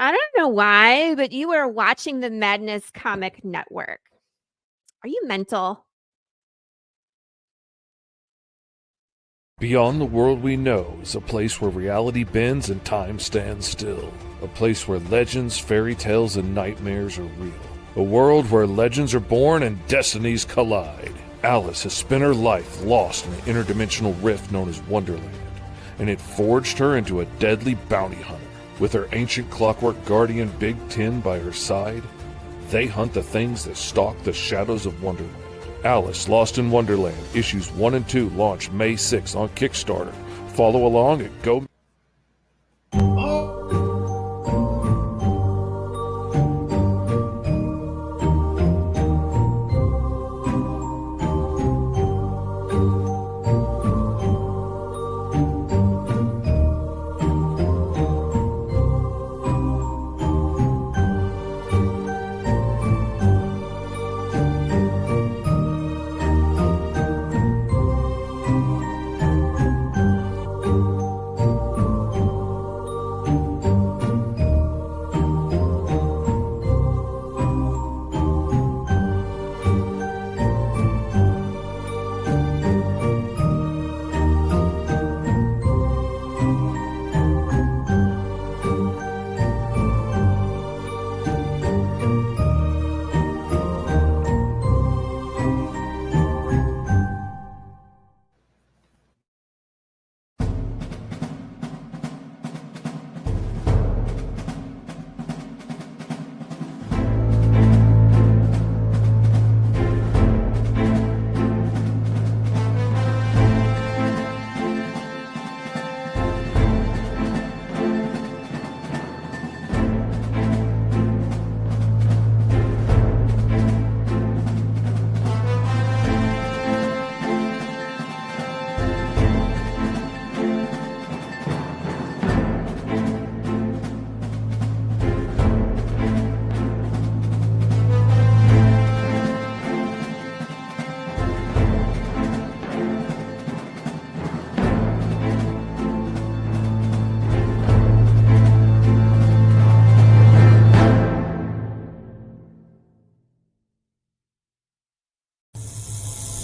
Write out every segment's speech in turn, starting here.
I don't know why, but you are watching the Madness Comic Network. Are you mental? Beyond the world we know is a place where reality bends and time stands still. A place where legends, fairy tales, and nightmares are real. A world where legends are born and destinies collide. Alice has spent her life lost in the interdimensional rift known as Wonderland, and it forged her into a deadly bounty hunter. With her ancient clockwork guardian Big Ten by her side, they hunt the things that stalk the shadows of Wonderland. Alice Lost in Wonderland issues 1 and 2 launch May 6 on Kickstarter. Follow along at Go.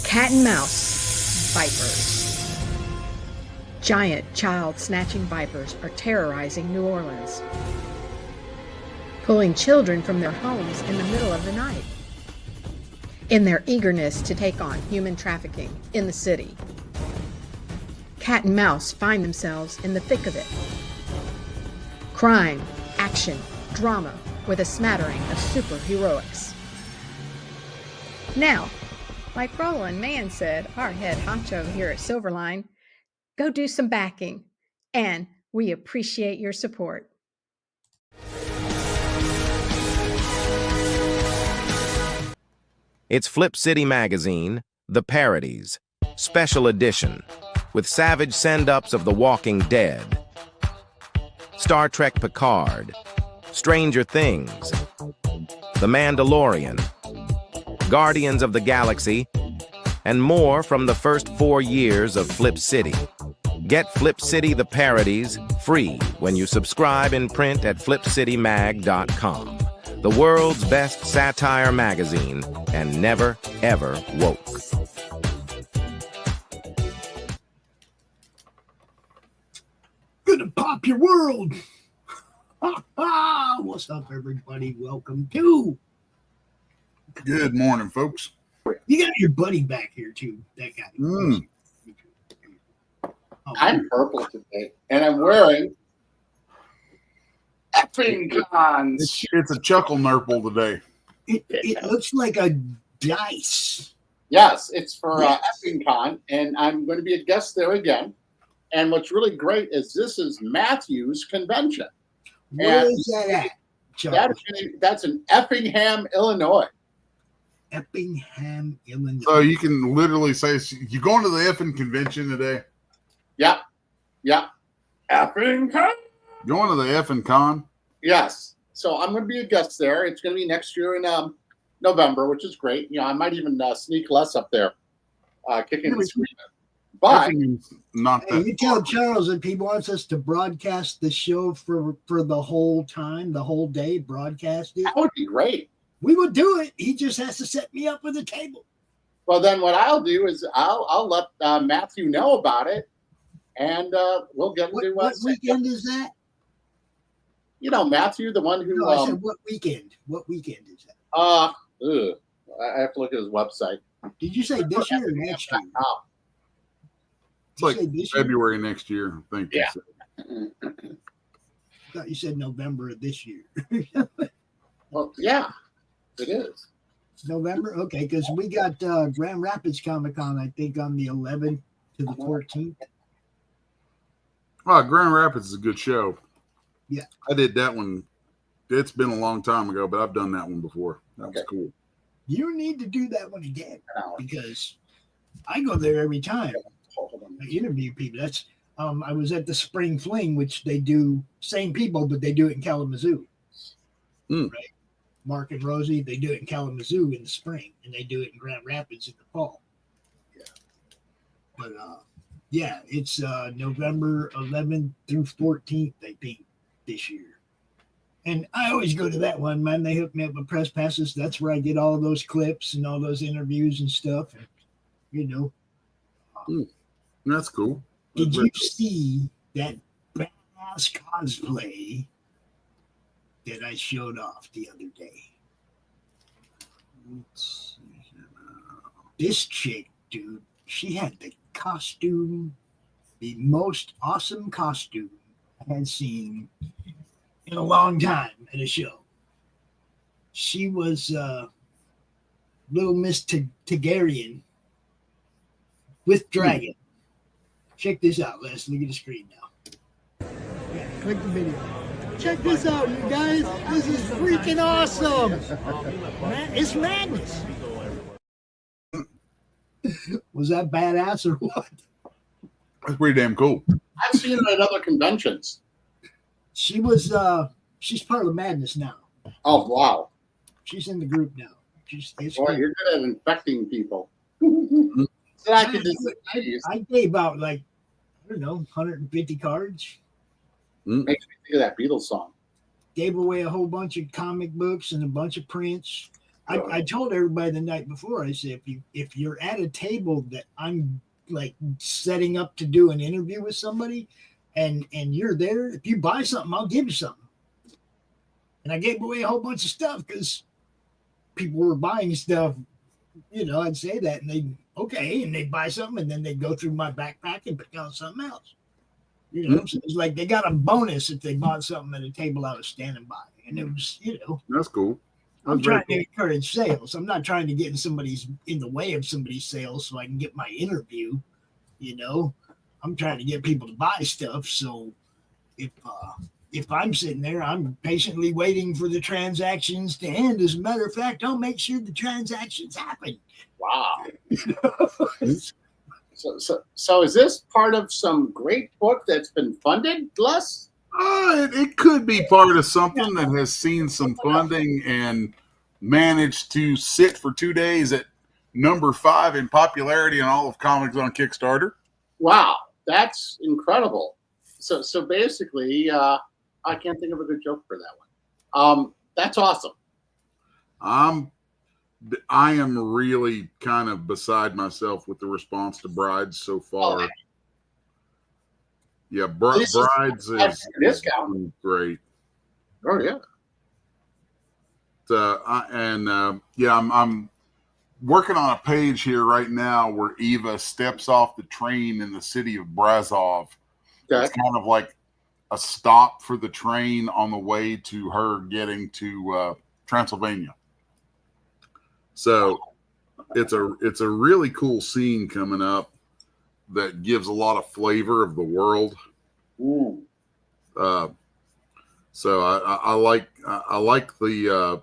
Cat and mouse vipers. Giant child-snatching vipers are terrorizing New Orleans, pulling children from their homes in the middle of the night. In their eagerness to take on human trafficking in the city, cat and mouse find themselves in the thick of it. Crime, action, drama with a smattering of superheroics. Now, like Roland Mann said, our head honcho here at Silverline, go do some backing, and we appreciate your support. It's Flip City Magazine, The Parodies, Special Edition, with savage send-ups of The Walking Dead, Star Trek Picard, Stranger Things, The Mandalorian, Guardians of the Galaxy, and more from the first 4 years of Flip City. Get Flip City The Parodies free when you subscribe in print at flipcitymag.com. The world's best satire magazine, and never, ever woke. Gonna pop your world. What's up, everybody? Welcome to... Good morning, folks. You got your buddy back here, too. That guy. Oh, I'm purple today, and I'm wearing effing cons. It's a chuckle nurple today. It looks like a dice. Yes, it's for effing con, and I'm going to be a guest there again. And what's really great is this is Matthew's convention. Where is that at, Chuck? That's in Effingham, Illinois. Effingham, Illinois. So you can literally say, you going to the effing convention today? Yep. Effing con? Going to the effing con? Yes. So I'm going to be a guest there. It's going to be next year in November, which is great. You know, I might even sneak Les up there, kicking and screaming. But Effingham's not Hey, that you tell far. Charles if he wants us to broadcast the show for the whole time, the whole day, broadcast it. that would be great. We would do it. He just has to set me up with a table. Well, then what I'll do is I'll let Matthew know about it, and we'll get What, to what weekend is that? You know, Matthew, the one who No, I said what weekend? What weekend is that? I have to look at his website. Did you say this year or next year? Oh, It's like Did you say this year? February next year, I think. Yeah. I thought you said November of this year. well, yeah, it is. November? Okay, because we got Grand Rapids Comic Con, I think, on the 11th to the 14th. Oh, Grand Rapids is a good show. Yeah. I did that one. It's been a long time ago, but I've done that one before. That was cool. You need to do that one again Now, because I go there every time. hold on. I interview people. That's I was at the Spring Fling, which they do same people, but they do it in Kalamazoo. Mm. Right? Mark and Rosie, they do it in Kalamazoo in the spring, and they do it in Grand Rapids in the fall. Yeah. But yeah, it's November 11th through 14th, I think, this year. And I always go to that one, man. They hook me up with press passes. That's where I get all those clips and all those interviews and stuff. And, you know. That's cool. Did you see that badass cosplay that I showed off the other day? Let's see here now. This chick, dude, she had the costume, the most awesome costume I had seen in a long time at a show. She was Little Miss Targaryen with dragon. Check this out, Les. Look at the screen now. Yeah, click the video. Check this out, you guys. This is freaking awesome. It's madness. Was that badass or what? That's pretty damn cool. I've seen her at other conventions. She was she's part of Madness now. Oh, wow. She's in the group now. It's Boy, cool. you're good at infecting people. So I could just I gave out like, I don't know, 150 cards. makes me think of that Beatles song. Gave away a whole bunch of comic books and a bunch of prints. I told everybody the night before, I said, if you're at a table that I'm like setting up to do an interview with somebody and you're there, if you buy something, I'll give you something. And I gave away a whole bunch of stuff because people were buying stuff. You know, I'd say that and they'd buy something and then they'd go through my backpack and pick out something else. You know, so it's like they got a bonus if they bought something at a table I was standing by. And it was, you know, That's cool. I'm That's very trying to encourage sales. I'm not trying to get in the way of somebody's sales so I can get my interview. You know, I'm trying to get people to buy stuff. So if I'm sitting there, I'm patiently waiting for the transactions to end. As a matter of fact, I'll make sure the transactions happen. Wow. So is this part of some great book that's been funded, Les? It could be part of something that has seen some funding and managed to sit for 2 days at number 5 in popularity in all of comics on Kickstarter. Wow, that's incredible. So basically, I can't think of a good joke for that one. That's awesome. I am really kind of beside myself with the response to Brides so far. Oh, Yeah, This is- Brides that's a is discount. great. Oh yeah. I'm working on a page here right now where Eva steps off the train in the city of Brasov. Okay. It's kind of like a stop for the train on the way to her getting to Transylvania. So it's a really cool scene coming up that gives a lot of flavor of the world. Ooh. So I like the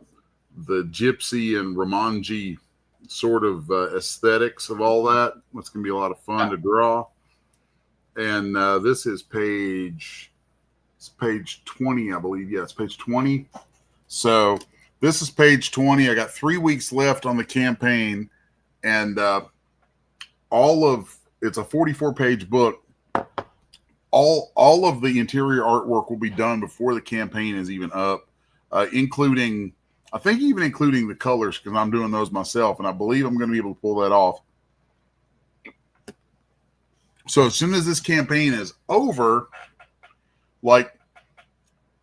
gypsy and Romanji sort of aesthetics of all that. It's gonna be a lot of fun to draw. And this is page 20, I believe. Yeah, it's page 20. So this is page 20. I got 3 weeks left on the campaign, and all of it's a 44-page book. All of the interior artwork will be done before the campaign is even up, including, I think even including the colors, because I'm doing those myself, and I believe I'm going to be able to pull that off. So as soon as this campaign is over, like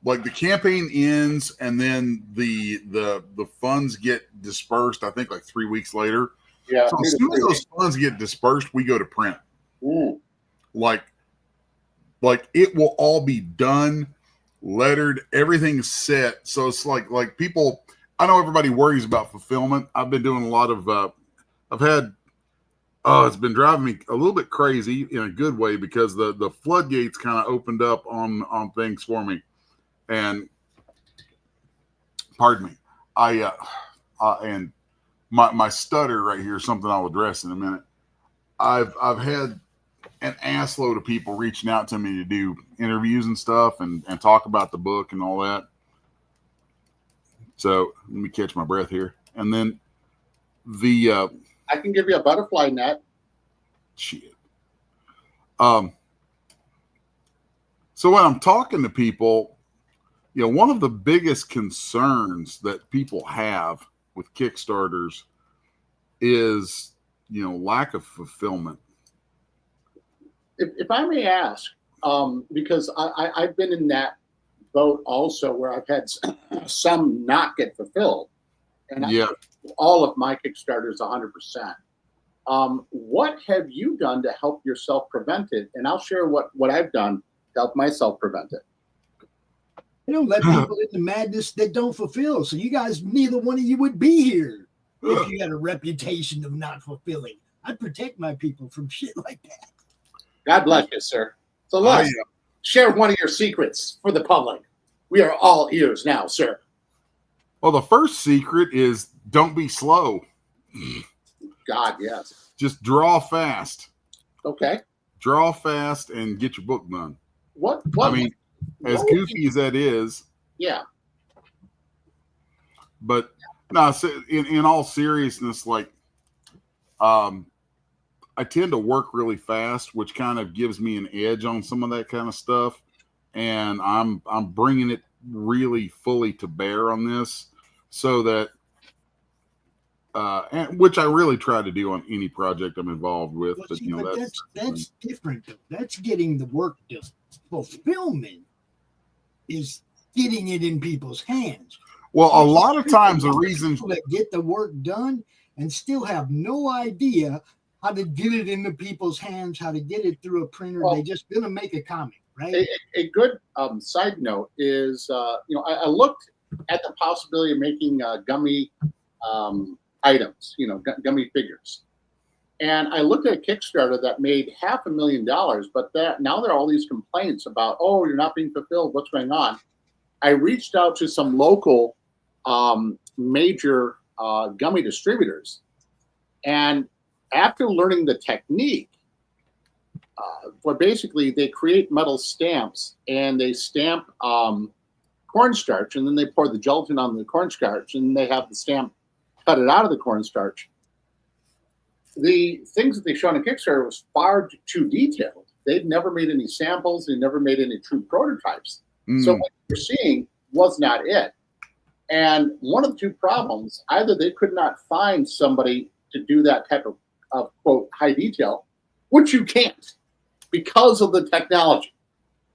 the campaign ends and then the funds get dispersed, I think like 3 weeks later. Yeah. So as soon as those funds get dispersed, we go to print. Ooh. Like it will all be done, lettered, everything's set. So it's like people, I know everybody worries about fulfillment. I've been doing a lot of it's been driving me a little bit crazy in a good way, because the floodgates kind of opened up on things for me. And pardon me, and my stutter right here is something I'll address in a minute. I've had an assload of people reaching out to me to do interviews and stuff and talk about the book and all that. So let me catch my breath here. And then I can give you a butterfly net. Shit. So when I'm talking to people, one of the biggest concerns that people have with Kickstarters is, lack of fulfillment. If I may ask, because I've been in that boat also, where I've had some not get fulfilled, and all of my Kickstarters 100%. What have you done to help yourself prevent it? And I'll share what I've done to help myself prevent it. Let people in the madness that don't fulfill. So you guys, neither one of you would be here if you had a reputation of not fulfilling. I'd protect my people from shit like that. God bless you, sir. So let's share one of your secrets for the public. We are all ears now, sir. Well, the first secret is don't be slow. God, yes. Just draw fast. Okay. Draw fast and get your book done. What I mean, as goofy as that is. Yeah. But no, in all seriousness, I tend to work really fast, which kind of gives me an edge on some of that kind of stuff. And I'm bringing it really fully to bear on this, so that, and which I really try to do on any project I'm involved with. Well, but see, that's different though. That's getting the work done. Fulfillment is getting it in people's hands. Well, a lot of times the reason that get the work done and still have no idea how to get it into people's hands, how to get it through a printer. They just gonna make a comic, right? A good side note is, I looked at the possibility of making gummy items, gummy figures. And I looked at a Kickstarter that made $500,000, but now there are all these complaints about, oh, you're not being fulfilled. What's going on? I reached out to some local major gummy distributors, and after learning the technique, where basically they create metal stamps and they stamp cornstarch, and then they pour the gelatin on the cornstarch, and they have the stamp cut it out of the cornstarch. The things that they showed on Kickstarter was far too detailed. They'd never made any samples. They never made any true prototypes. So what you're seeing was not it. And one of the two problems, either they could not find somebody to do that type of quote, high detail, which you can't because of the technology.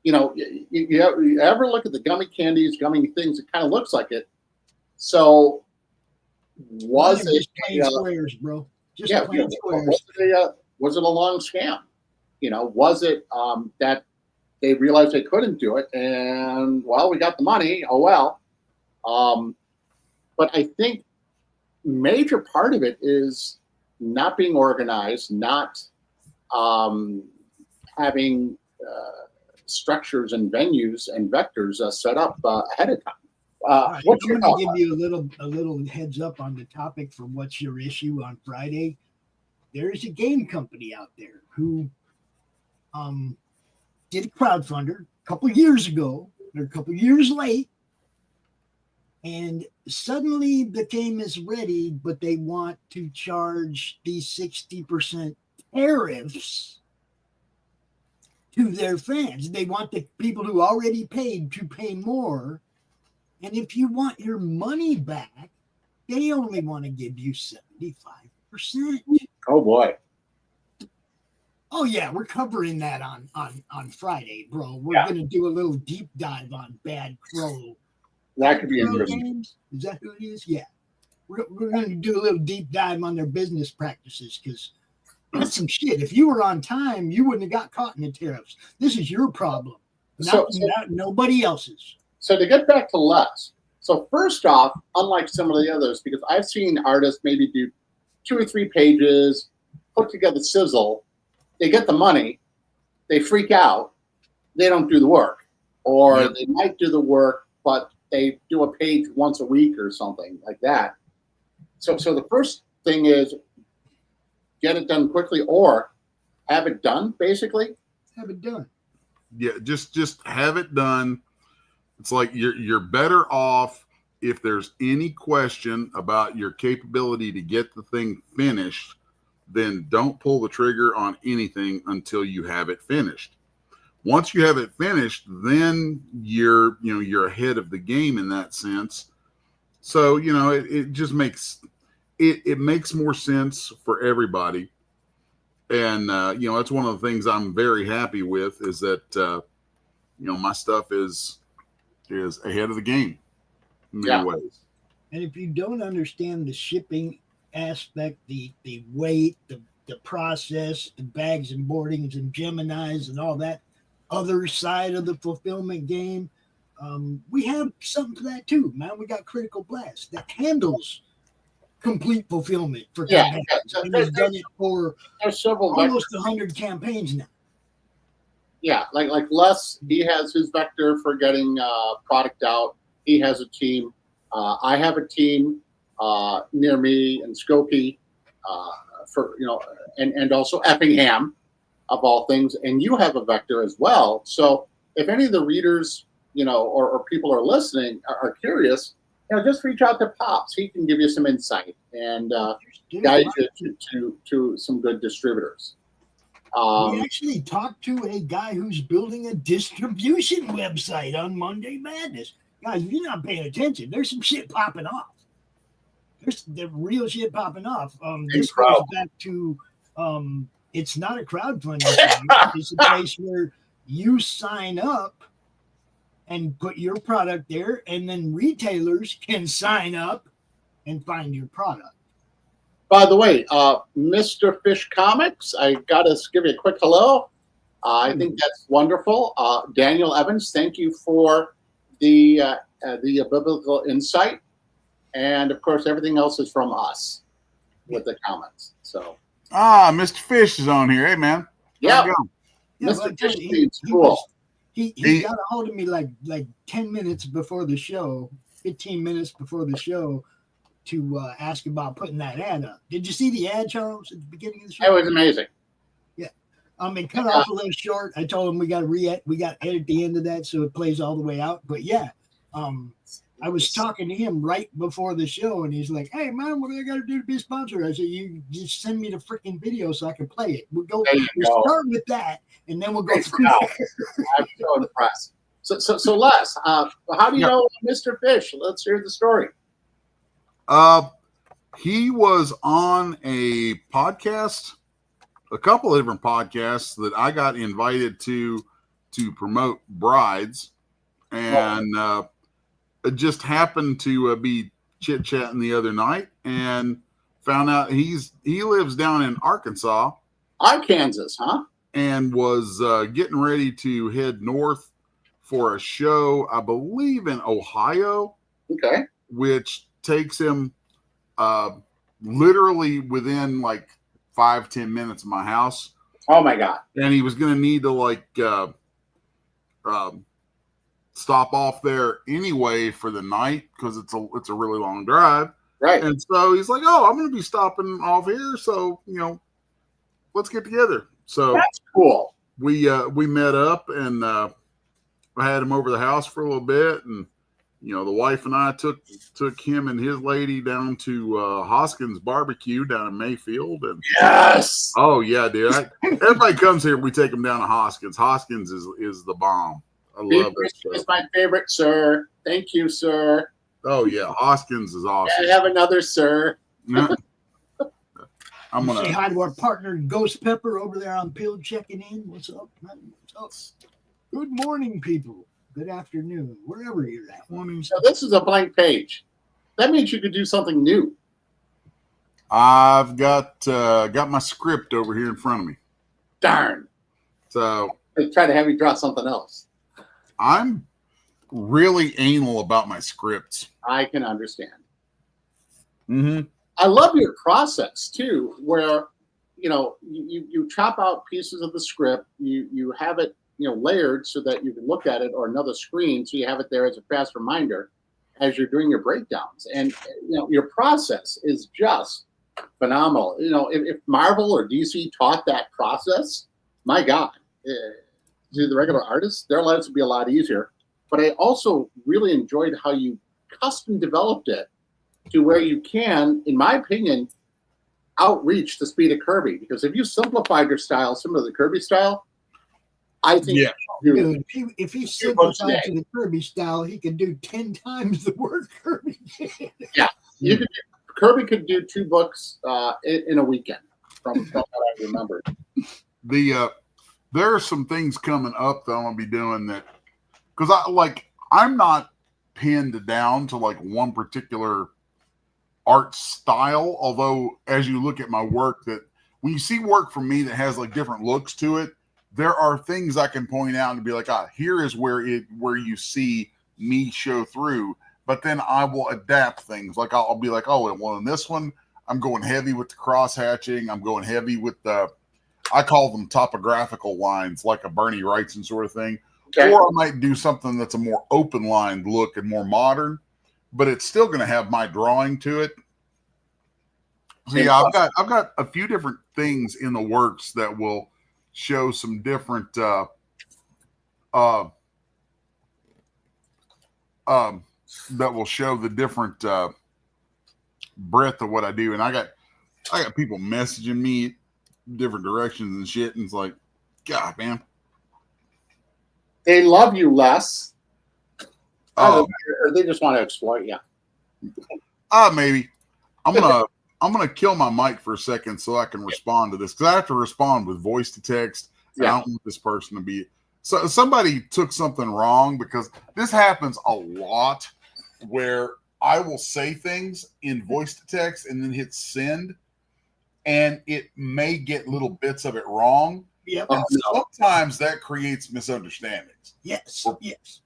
You ever look at the gummy candies, gummy things, it kind of looks like it. So was it plain squares, bro? Just plain squares. Was it a long scam? Was it that they realized they couldn't do it, and well, we got the money. Oh well. But I think major part of it is not being organized, not having structures and venues and vectors set up ahead of time. I'm going to give you a little heads up on the topic for what's your issue on Friday. There is a game company out there who did a crowdfunder a couple years ago. They're a couple years late, and suddenly the game is ready, but they want to charge the 60% tariffs to their fans. They want the people who already paid to pay more. And if you want your money back, they only want to give you 75%. Oh boy. Oh yeah, we're covering that on Friday, bro. We're gonna do a little deep dive on Bad Crow. That could be Crow interesting. Games? Is that who it is? Yeah. We're gonna do a little deep dive on their business practices because that's some shit. If you were on time, you wouldn't have got caught in the tariffs. This is your problem, not nobody else's. So to get back to Les, so first off, unlike some of the others, because I've seen artists maybe do 2 or 3 pages, put together sizzle, they get the money, they freak out, they don't do the work. Or they might do the work, but they do a page once a week or something like that. So the first thing is get it done quickly or have it done, basically. Have it done. Yeah, just have it done. It's like you're better off if there's any question about your capability to get the thing finished, then don't pull the trigger on anything until you have it finished. Once you have it finished, then you're ahead of the game in that sense. So, it just makes it makes more sense for everybody. And that's one of the things I'm very happy with is that my stuff is ahead of the game in many ways. And if you don't understand the shipping aspect, the weight, the process, the bags and boardings and Geminis and all that other side of the fulfillment game, we have something for that too, man. We got Critical Blast that handles complete fulfillment for campaigns. And he's done it for almost 100 campaigns now. Yeah, like Les, he has his vector for getting product out. He has a team. I have a team near me in Skokie for and also Effingham, of all things. And you have a vector as well. So if any of the readers, or people are listening are curious, just reach out to Pops. He can give you some insight and guide you to some good distributors. We actually talked to a guy who's building a distribution website on Monday Madness. Guys, if you're not paying attention, there's some shit popping off. There's the real shit popping off. This goes back to it's not a crowdfunding site. It's a place where you sign up and put your product there, and then retailers can sign up and find your product. By the way, Mr. Fish Comics, I got to give you a quick hello. I think that's wonderful. Daniel Evans, thank you for the biblical insight. And, of course, everything else is from us with the comments. So, Mr. Fish is on here. Hey, man. Yeah. Mr. Fish is cool. He got a hold of me like 10 minutes before the show, 15 minutes before the show, to ask about putting that ad up. Did you see the ad, Charles, at the beginning of the show? It was amazing. Yeah. It cut off a little short. I told him we got to edit the end of that so it plays all the way out. But yeah, I was talking to him right before the show, and he's like, "Hey, man, what do I got to do to be a sponsor?" I said, "You just send me the freaking video so I can play it. We'll start with that, and then we'll go through that." I'm so impressed. So Les, how do you know Mr. Fish? Let's hear the story. He was on a podcast, a couple of different podcasts that I got invited to promote brides, and it just happened to be chit-chatting the other night and found out he lives down in Arkansas. Arkansas, huh? And was getting ready to head north for a show, I believe in Ohio. Okay. Which takes him literally within like 5-10 minutes of my house. Oh my God. And he was going to need to stop off there anyway for the night because it's a really long drive. Right. And so he's like, "Oh, I'm going to be stopping off here. So, let's get together." So that's cool. We met up and I had him over the house for a little bit and, the wife and I took him and his lady down to Hoskins Barbecue down in Mayfield, and Yes. oh yeah, dude. Everybody comes here. We take them down to Hoskins. Hoskins is the bomb. I love it. It's my favorite, sir. Thank you, sir. Oh yeah, Hoskins is awesome. I have another, sir. I'm Say gonna. hi to our partner Ghost Pepper over there on Pill checking in. What's up, man? What's up? Good morning, people. Good afternoon, wherever you're at. So this is a blank page. That means you could do something new. I've got my script over here in front of me. Darn. So I try to have you draw something else. I'm really anal about my scripts. I can understand. Mm-hmm. I love your process too, where you chop out pieces of the script, you have it layered so that you can look at it, or another screen so you have it there as a fast reminder as you're doing your breakdowns. And your process is just phenomenal. If Marvel or DC taught that process, my God, to the regular artists, their lives would be a lot easier. But I also really enjoyed how you custom developed it to where you can, in my opinion, outreach the speed of Kirby. Because if you simplified your style, similar to the Kirby style, I think dude, if he simplified to the Kirby style, he could do 10 times the work Kirby did. Yeah, Kirby could do 2 books in a weekend, from what I remember. There are some things coming up that I'm gonna be doing that, because I'm not pinned down to like one particular art style. Although as you look at my work, that when you see work from me that has like different looks to it, there are things I can point out and be like, here is where you see me show through. But then I will adapt things. Like I'll be like, well, in this one, I'm going heavy with the cross hatching. I'm going heavy with I call them topographical lines, like a Bernie Wrightson sort of thing. Okay. Or I might do something that's a more open lined look and more modern, but it's still going to have my drawing to it. So yeah, I've got a few different things in the works that will show some different that will show the different breadth of what I do. And I got people messaging me different directions and shit, and it's like, God, man, they love you less, or they just want to exploit you. Maybe I'm gonna kill my mic for a second so I can respond to this, because I have to respond with voice to text. Yeah. I don't want this person to be so. Somebody took something wrong, because this happens a lot where I will say things in voice to text and then hit send, and it may get little bits of it wrong. Yep. And sometimes that creates misunderstandings. Yes. Yes.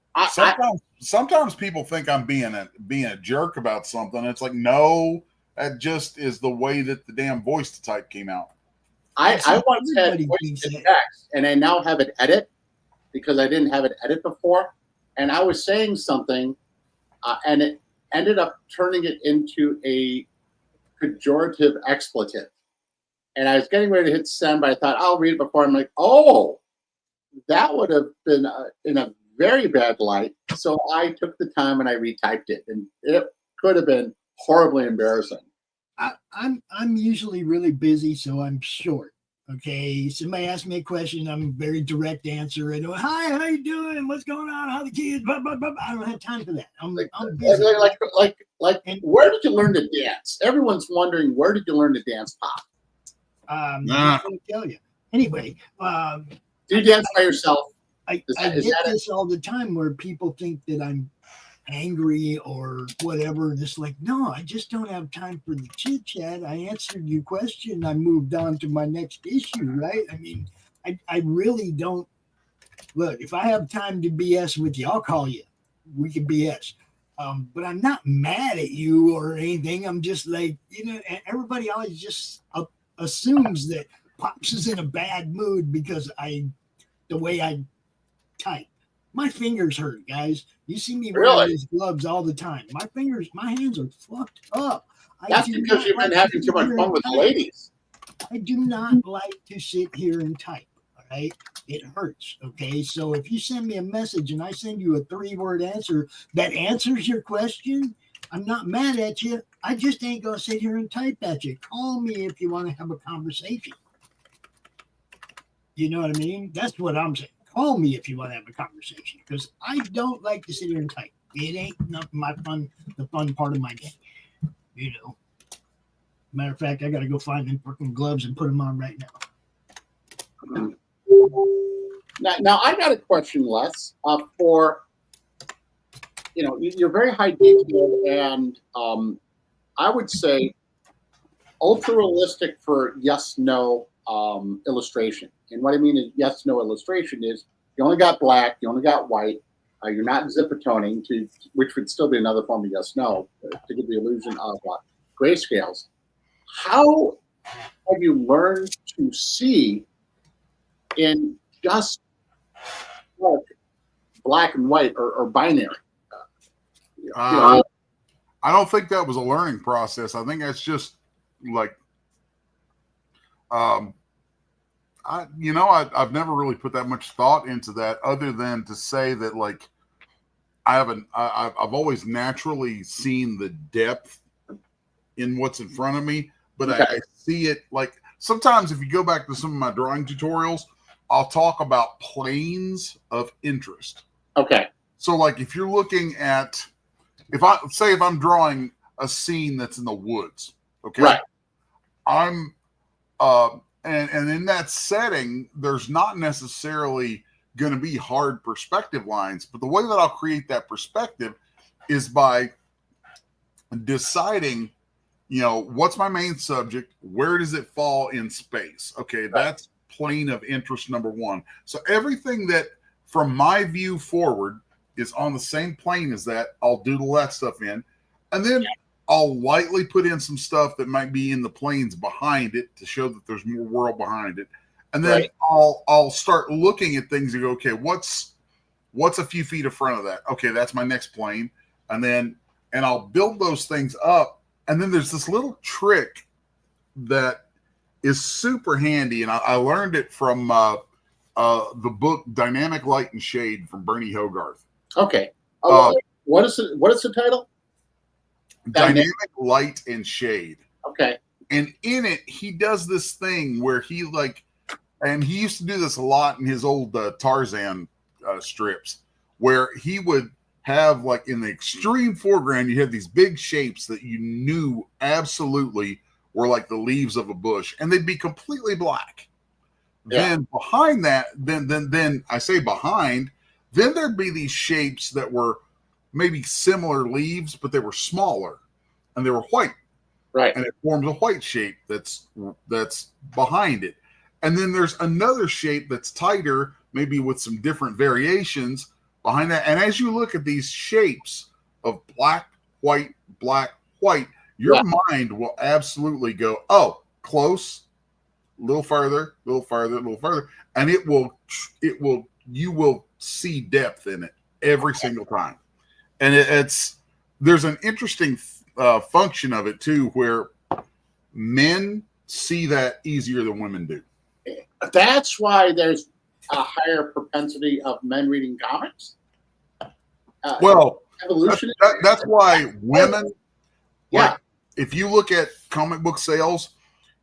Sometimes people think I'm being a jerk about something. It's like, no, that just is the way that the damn voice to type came out. I once had voice to text, and I now have it edit, because I didn't have it edit before. And I was saying something, and it ended up turning it into a pejorative expletive. And I was getting ready to hit send, but I thought, I'll read it before. I'm like, oh, that would have been in a very bad light. So I took the time and I retyped it, and it could have been horribly embarrassing. I'm usually really busy, so I'm short. Okay, somebody asks me a question, I'm a very direct answer. I go, hi, how you doing? What's going on? How the kids? Blah, blah, blah. I don't have time for that. I'm busy. Like, where did you learn to dance? Everyone's wondering, where did you learn to dance pop? I'm not going to tell you. Anyway, do you dance by yourself? I get this all the time, where people think that I'm angry or whatever. Just like, no, I just don't have time for the chit chat. I answered your question. I moved on to my next issue, right? I mean, I really don't. Look, if I have time to BS with you, I'll call you. We can BS. But I'm not mad at you or anything. I'm just like, everybody always just assumes that Pops is in a bad mood because the way I type. My fingers hurt, guys. You see me wearing these gloves all the time. My hands are fucked up. That's because you've been having too much fun with the ladies. I do not like to sit here and type. All right. it hurts. Okay. So if you send me a message and I send you a 3-word answer that answers your question, I'm not mad at you. I just ain't going to sit here and type at you. Call me if you want to have a conversation. You know what I mean? That's what I'm saying. Call me if you want to have a conversation, because I don't like to sit here and type. It ain't not the fun part of my day. You know. Matter of fact, I got to go find them fucking gloves and put them on right now. Now I got a question, Les. For you're very high detailed, and I would say ultra realistic for yes/no illustration. And what I mean is yes/no illustration is you only got black, you only got white. You're not zipatoning, which would still be another form of yes/no to give the illusion of grayscales. How have you learned to see in just black and white or binary? I don't think that was a learning process. I think that's just like, I've never really put that much thought into that, other than to say that, like, I've always naturally seen the depth in what's in front of me, but okay. I see it, like, sometimes if you go back to some of my drawing tutorials, I'll talk about planes of interest. Okay. So, like, if you're looking at, if I'm drawing a scene that's in the woods, okay, right, I'm and in that setting, there's not necessarily going to be hard perspective lines, but the way that I'll create that perspective is by deciding, what's my main subject, where does it fall in space? Okay, right. That's plane of interest number one. So everything that from my view forward is on the same plane as that, I'll doodle that stuff in, and then I'll lightly put in some stuff that might be in the planes behind it to show that there's more world behind it. And then right. I'll start looking at things and go, okay, what's a few feet in front of that? Okay, that's my next plane. And I'll build those things up. And then there's this little trick that is super handy. And I learned it from the book Dynamic Light and Shade from Bernie Hogarth. Okay. What is the title? Dynamic Light and Shade. Okay. And in it, he does this thing where he used to do this a lot in his old Tarzan strips, where he would have, like, in the extreme foreground, you had these big shapes that you knew absolutely were like the leaves of a bush, and they'd be completely black. Yeah. Then behind that, then I say behind, then there'd be these shapes that were maybe similar leaves, but they were smaller and they were white. Right. And it forms a white shape that's behind it. And then there's another shape that's tighter, maybe with some different variations behind that. And as you look at these shapes of black, white, your mind will absolutely go, oh, close, a little further, and you will see depth in it every single time. And there's an interesting function of it too, where men see that easier than women do. That's why there's a higher propensity of men reading comics. Evolution. That's why women. Yeah. Like, if you look at comic book sales,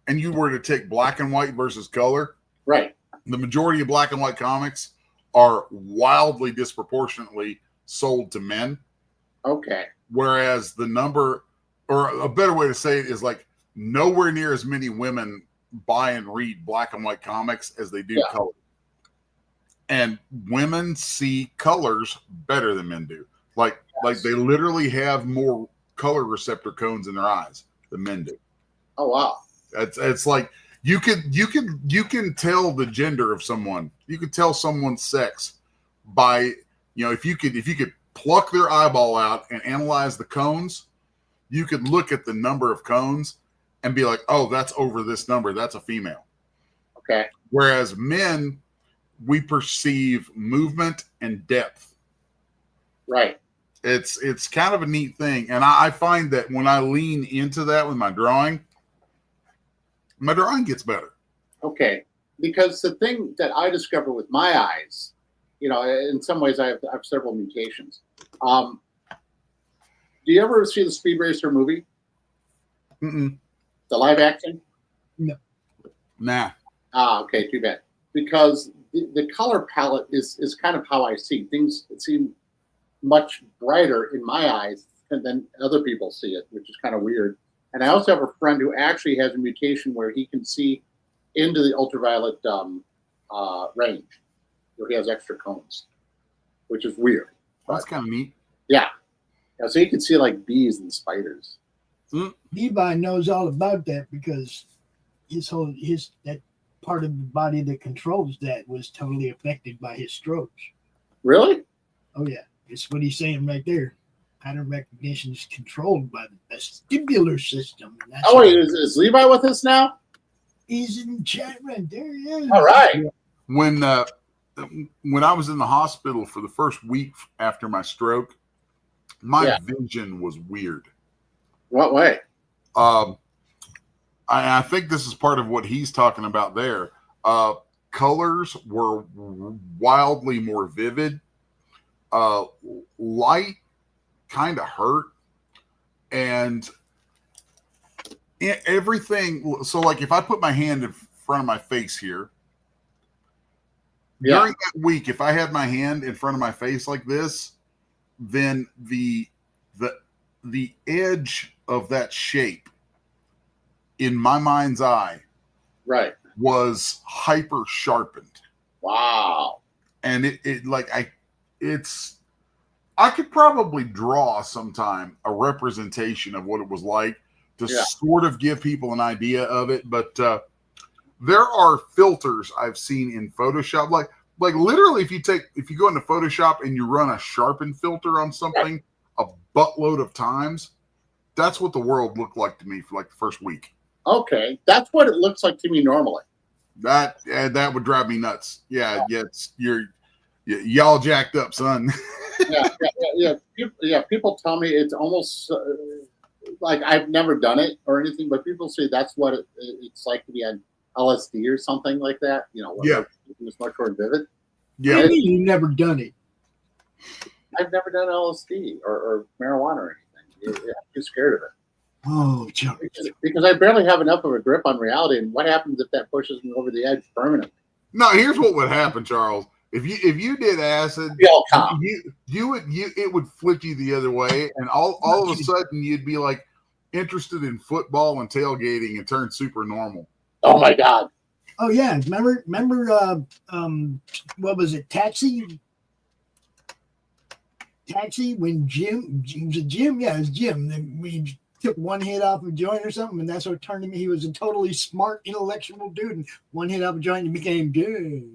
and you were to take black and white versus color, right, the majority of black and white comics are wildly disproportionately sold to men. Okay. Whereas the number, or a better way to say it, is like nowhere near as many women buy and read black and white comics as they do color. And women see colors better than men do. Like they literally have more color receptor cones in their eyes than men do. Oh wow. It's like you can tell the gender of someone. You can tell someone's sex by, if you could pluck their eyeball out and analyze the cones, you could look at the number of cones and be like, oh, that's over this number. That's a female. Okay. Whereas men, we perceive movement and depth. Right. It's kind of a neat thing. And I find that when I lean into that with my drawing gets better. Okay. because the thing that I discovered with my eyes, in some ways I have several mutations. Do you ever see the Speed Racer movie? Mm-mm. The live action? No. Nah. Ah, okay, too bad. Because the color palette is kind of how I see things. It seem much brighter in my eyes than other people see it, which is kind of weird. And I also have a friend who actually has a mutation where he can see into the ultraviolet range, where he has extra cones, which is weird. That's kind of neat. Yeah, so he can see like bees and spiders. Levi knows all about that because that part of the body that controls that was totally affected by his strokes. Really? Oh yeah, it's what he's saying right there. Pattern recognition is controlled by the vestibular system. Oh wait, is Levi with us now? He's in the chat right there. Yeah. All right. When I was in the hospital for the first week after my stroke, my vision was weird. What way? I think this is part of what he's talking about there. Colors were wildly more vivid. Light kind of hurt. And everything. So, like, if I put my hand in front of my face here, during that week, if I had my hand in front of my face like this, then the edge of that shape in my mind's eye was hyper sharpened. Wow. And I could probably draw sometime a representation of what it was like to sort of give people an idea of it. But there are filters I've seen in Photoshop, like literally if you go into Photoshop and you run a sharpen filter on something a buttload of times, that's what the world looked like to me for like the first week. Okay, that's what it looks like to me normally. That would drive me nuts. Yeah, y'all jacked up, son. yeah. People tell me it's almost like I've never done it or anything, but people say that's what it's like to be on LSD or something like that. It's much more vivid. Yeah, I mean, you've never done it. I've never done LSD or marijuana or anything. I'm too scared of it. Oh, John. Because I barely have enough of a grip on reality. And what happens if that pushes me over the edge permanently? No, here's what would happen, Charles. If you did acid, it would flip you the other way, and all of a sudden you'd be like interested in football and tailgating and turn super normal. Oh my God. Oh yeah. Remember what was it? Taxi when Jim, it was Jim. Then we took one hit off a joint or something, and that's what turned him. He was a totally smart, intellectual dude, and one hit off a joint and became good.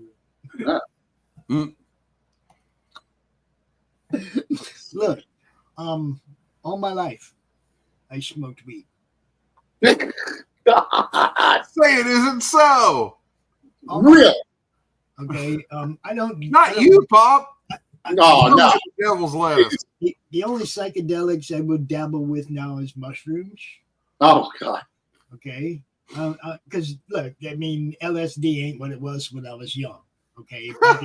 Look, all my life I smoked weed. Say it isn't so. Real. Okay. I don't. You, Pop. No. Devil's lettuce. The only psychedelics I would dabble with now is mushrooms. Oh God. Okay. Because look, I mean, LSD ain't what it was when I was young. Okay. Back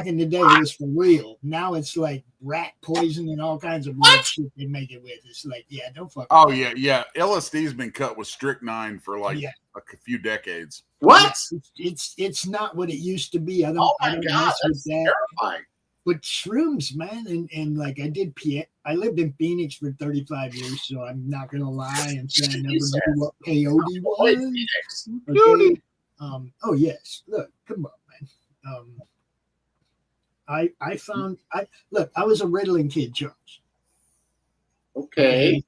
in the day it was for real. Now it's like rat poison and all kinds of weird shit they make it with. It's like, don't fuck. Oh yeah. LSD's been cut with strychnine for like a few decades. What? It's not what it used to be. I don't. Oh my I don't God, mess with that's that. terrifying. But shrooms, man, and like I lived in Phoenix for 35 years, so I'm not gonna lie and say I never knew what peyote was. Okay. Oh yes. Look, come on, man. I was a Ritalin kid, Charles. Okay.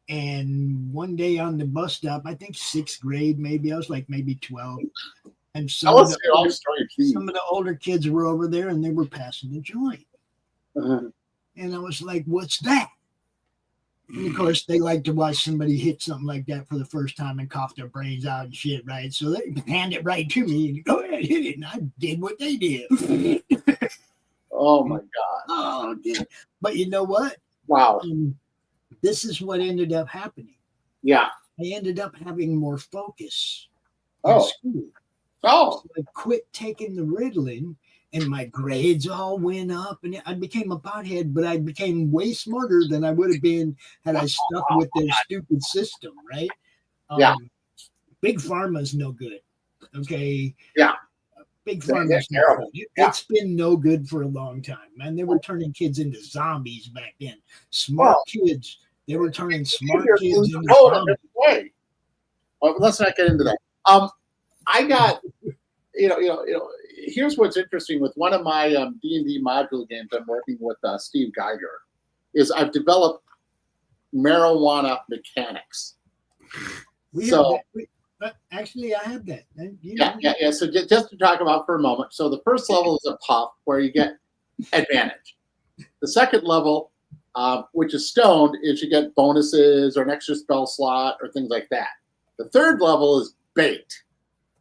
And one day on the bus stop, I think 6th grade, maybe I was like maybe 12. And some of the older kids were over there and they were passing the joint. Uh-huh. And I was like, what's that? And of course, they like to watch somebody hit something like that for the first time and cough their brains out and shit, right? So they hand it right to me and go ahead, hit it. And I did what they did. Oh my God. Oh, dude. But you know what? Wow. This is what ended up happening. Yeah. I ended up having more focus. in Oh. school. Oh, So I quit taking the Ritalin, and my grades all went up, and I became a pothead. But I became way smarter than I would have been had I stuck with their stupid system, right? Yeah. Big Pharma's no good. Okay. Yeah. Big They're Pharma's no terrible. good. Yeah. It's been no good for a long time, man. They were turning kids into zombies back then. Smart kids. They were turning smart kids into zombies. Way. Well, let's not get into that. I got, here's what's interesting with one of my D&D module games I'm working with Steve Geiger is I've developed marijuana mechanics. Actually, I have that. Yeah. So just to talk about for a moment. So the first level is a puff where you get advantage. The second level, which is stoned, is you get bonuses or an extra spell slot or things like that. The third level is baked.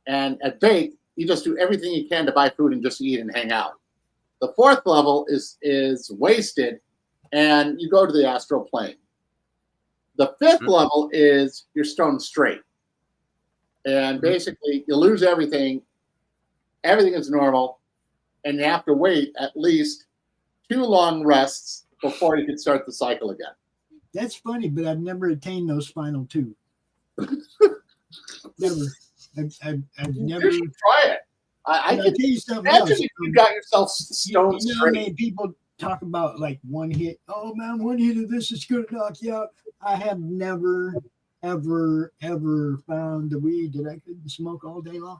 And at baked, you just do everything you can to buy food and just eat and hang out. The fourth level is wasted, and you go to the astral plane. The fifth level is you're stoned straight. And basically, you lose everything. Everything is normal. And you have to wait at least 2 long rests before you can start the cycle again. That's funny, but I've never attained those final 2. Never. I've never. You should try it. I can tell you something imagine else. if you got yourself stoned You know how straight. many people talk about like one hit? Oh man, one hit of this is going to knock you out. I have never, ever found the weed that I couldn't smoke all day long.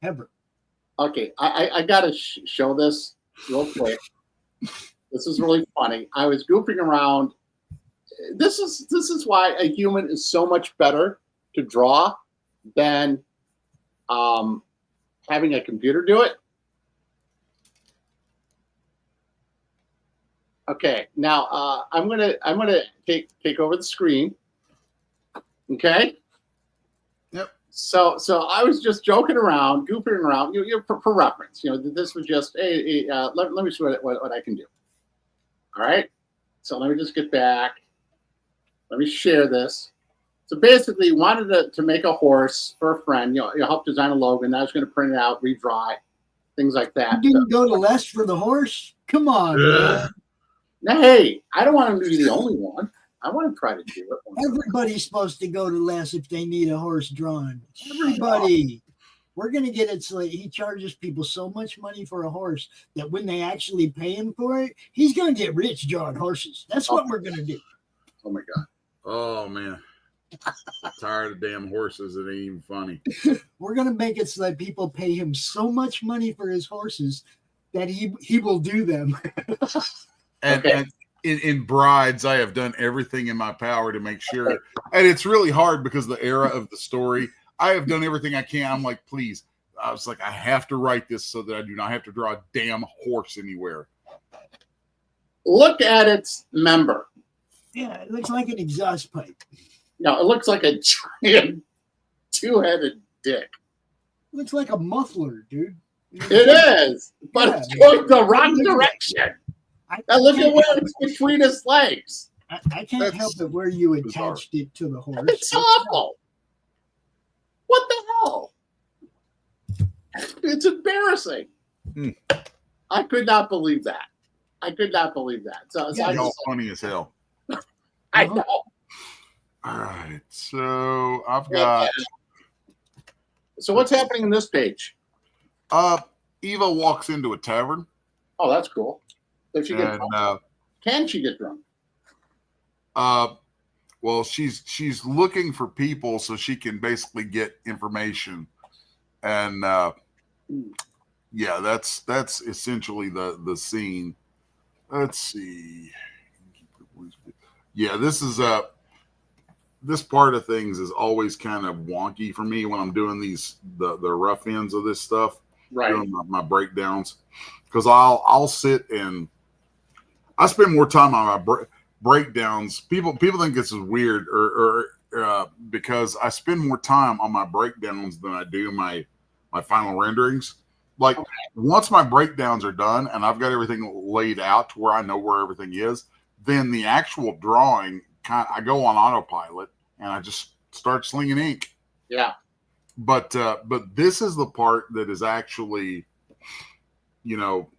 Ever. Okay, I got to show this real quick. This is really funny. I was goofing around. This is why a human is so much better to draw than having a computer do it. Okay, now I'm gonna take over the screen. Okay. Yep. So I was just joking around, goofing around. For reference, this was just let me see what I can do. All right. So let me just get back. Let me share this. So basically, wanted to make a horse for a friend. You helped design a logo, and I was going to print it out, redraw it, things like that. You didn't go to Les for the horse? Come on, man. Now, hey, I don't want him to be the only one. I want to try to do it. Everybody's supposed to go to Les if they need a horse drawn. Everybody. We're going to get it so he charges people so much money for a horse that when they actually pay him for it, he's going to get rich drawing horses. That's what we're going to do. Oh, my God. Oh, man. I'm tired of damn horses. It ain't even funny. We're going to make it so that people pay him so much money for his horses that he will do them. And in brides, I have done everything in my power to make sure. And it's really hard because the era of the story, I have done everything I can. I'm like, please. I was like, I have to write this so that I do not have to draw a damn horse anywhere. Look at its member. Yeah, it looks like an exhaust pipe. No, it looks like a giant 2-headed dick. Looks like a muffler, dude. It is, but it's going the wrong direction. Now look at where it's between his legs. I can't help it where you attached it to the horse. It's awful. What the hell? It's embarrassing. I could not believe that. So It's all funny as hell. I know. All right, so I've got. So what's happening in this page? Eva walks into a tavern. Oh, that's cool. Does she get drunk? Can she get drunk? Well, she's looking for people so she can basically get information, and yeah, that's essentially the scene. Let's see. Yeah, this is this part of things is always kind of wonky for me when I'm doing the rough ends of this stuff, right? Doing my breakdowns, because I'll sit and I spend more time on my breakdowns. People think this is weird, or because I spend more time on my breakdowns than I do my final renderings. Like once my breakdowns are done and I've got everything laid out to where I know where everything is, then the actual drawing I go on autopilot and I just start slinging ink. Yeah. but this is the part that is actually, you know,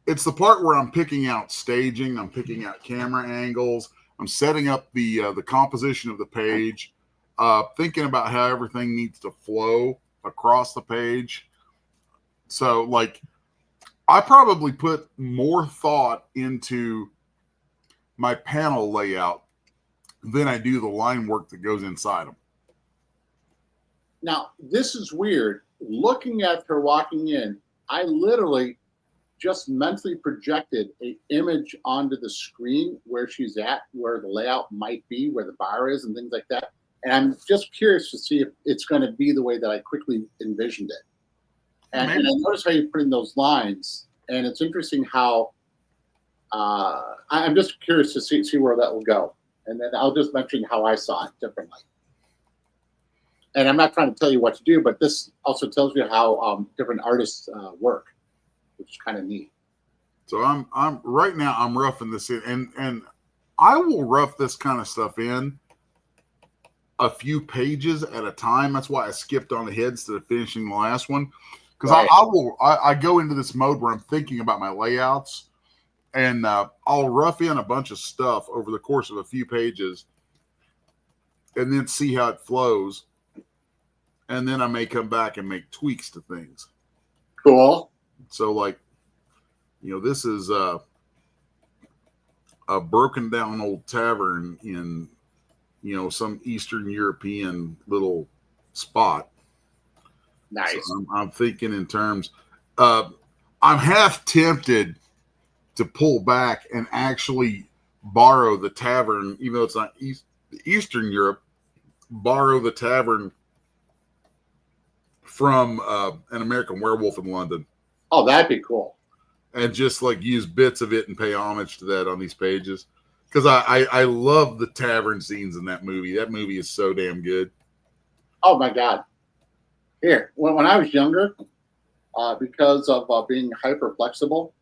it's the part where I'm picking out staging, I'm picking out camera angles, I'm setting up the composition of the page, thinking about how everything needs to flow across the page. So, like, I probably put more thought into my panel layout than I do the line work that goes inside them. Now, this is weird. Looking at her walking in, I literally just mentally projected an image onto the screen where she's at, where the layout might be, where the bar is, and things like that. And I'm just curious to see if it's going to be the way that I quickly envisioned it. And I notice how you put in those lines, and it's interesting how I'm just curious to see where that will go. And then I'll just mention how I saw it differently. And I'm not trying to tell you what to do, but this also tells you how different artists work, which is kind of neat. So I'm right now I'm roughing this in, and I will rough this kind of stuff in a few pages at a time. That's why I skipped on ahead instead of finishing the last one, because right. I go into this mode where I'm thinking about my layouts, and I'll rough in a bunch of stuff over the course of a few pages, and then see how it flows. And then I may come back and make tweaks to things. Cool. So, like, you know, this is a broken down old tavern in, you know, some Eastern European little spot. Nice. So I'm thinking in terms. I'm half tempted to pull back and actually borrow the tavern, even though it's not Eastern Europe. Borrow the tavern from An American Werewolf in London. Oh, that'd be cool. And just like use bits of it and pay homage to that on these pages. Because I love the tavern scenes in that movie. That movie is so damn good. Oh, my God. Here, when I was younger, because of being hyper flexible,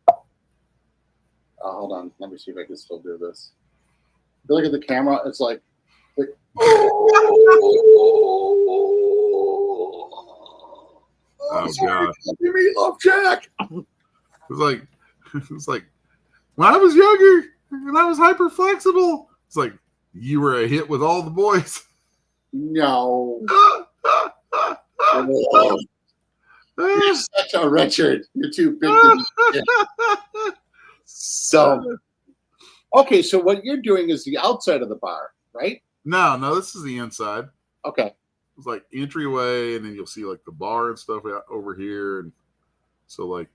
hold on. Let me see if I can still do this. If you look at the camera, it's like, oh God! Meatloaf Jack. It's like when I was younger and I was hyper flexible. It's like you were a hit with all the boys. No. You're such a Richard. You're too big to be. So, okay. So what you're doing is the outside of the bar, right? No, this is the inside. Okay. It's like entryway, and then you'll see like the bar and stuff out over here, and so like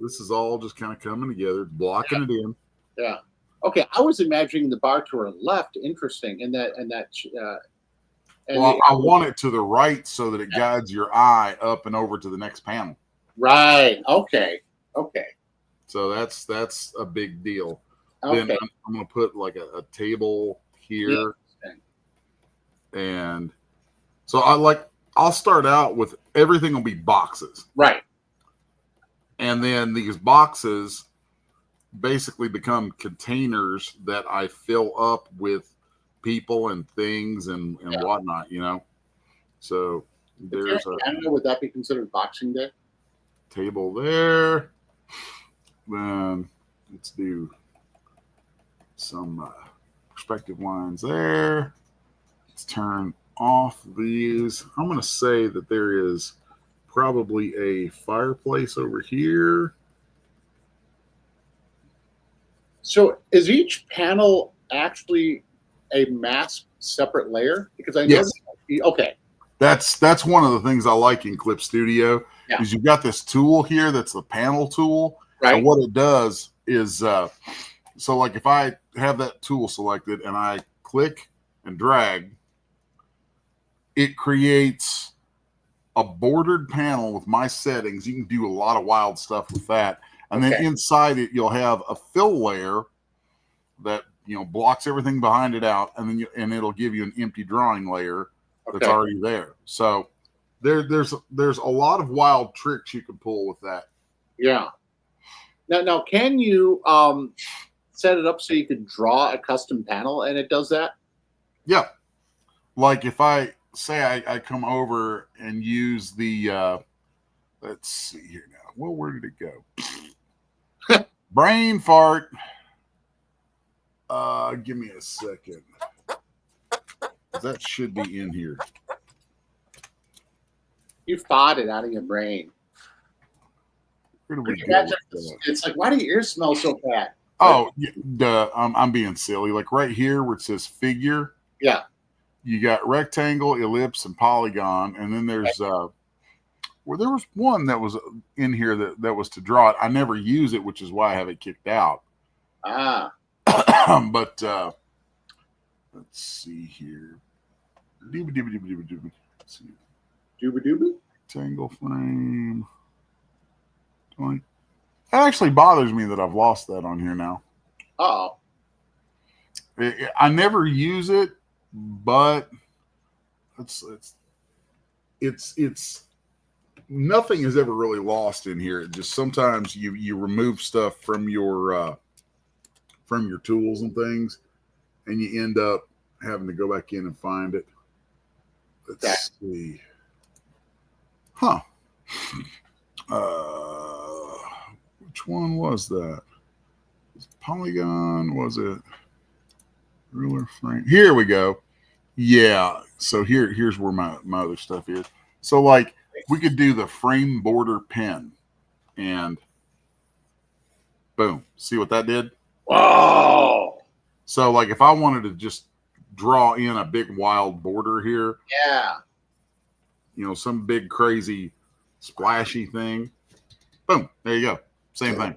this is all just kind of coming together, blocking it in. Yeah. Okay. I was imagining the bar to her left. Interesting. And that. Well, I want it to the right so that it guides your eye up and over to the next panel. Right. Okay. So that's a big deal. Okay. Then I'm going to put like a table here, and so I'll start out with everything will be boxes, right? And then these boxes basically become containers that I fill up with people and things and whatnot, you know. So there's would that be considered Boxing Day? Table there. Then let's do some perspective lines there. Let's turn off these. I'm going to say that there is probably a fireplace over here. So is each panel actually a mask separate layer? Because I know. Yes. Okay. That's one of the things I like in Clip Studio is you've got this tool here that's the panel tool. Right. And what it does is so like if I have that tool selected and I click and drag, it creates a bordered panel with my settings. You can do a lot of wild stuff with that. And then inside it, you'll have a fill layer that, you know, blocks everything behind it out. And then it'll give you an empty drawing layer that's already there. So there's a lot of wild tricks you can pull with that. Yeah. Now can you set it up so you can draw a custom panel and it does that? Yeah. Like if I say I come over and use the let's see here now. Well, where did it go? Brain fart. Give me a second. That should be in here. You fought it out of your brain. Where do we go? It's like, why do your ears smell so bad? Oh, I'm being silly. Like right here where it says figure. Yeah. You got rectangle, ellipse, and polygon, and then there's well, there was one that was in here that was to draw it. I never use it, which is why I have it kicked out. Ah. But let's see here. Let's see. Dooba. Rectangle frame. It actually bothers me that I've lost that on here now. Oh. I never use it, but it's nothing is ever really lost in here. It just sometimes you remove stuff from your tools and things, and you end up having to go back in and find it. Let's see. Huh. Which one was that? Polygon, was it? Ruler frame. Here we go. Yeah. So here's where my other stuff is. So like we could do the frame border pen and boom. See what that did? Whoa. So like if I wanted to just draw in a big wild border here. Yeah. You know, some big crazy splashy thing. Boom. There you go. Same thing.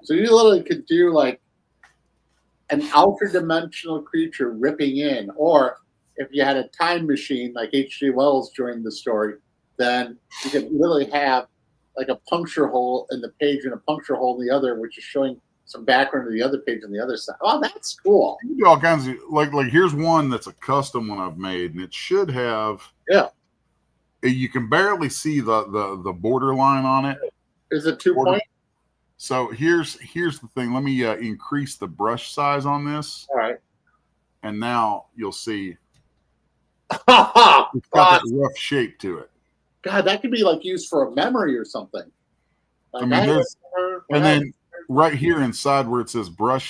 So you literally could do like an ultra-dimensional creature ripping in, or if you had a time machine like H.G. Wells during the story, then you could literally have like a puncture hole in the page and a puncture hole in the other, which is showing some background of the other page on the other side. Oh, that's cool. You can do all kinds of like here's one that's a custom one I've made, and it should have you can barely see the border line on it. Is it 2 point? So here's the thing. Let me increase the brush size on this. All right. And now you'll see it's got that rough shape to it. God, that could be like used for a memory or something. Like I mean, then right here inside where it says brush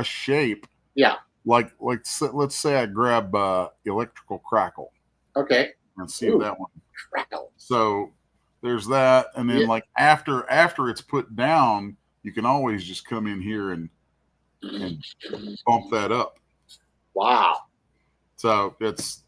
shape. Yeah. Like let's say I grab electrical crackle. Okay. And see if that one. Crackle. So there's that, and then like after it's put down, you can always just come in here and bump that up. Wow. So it's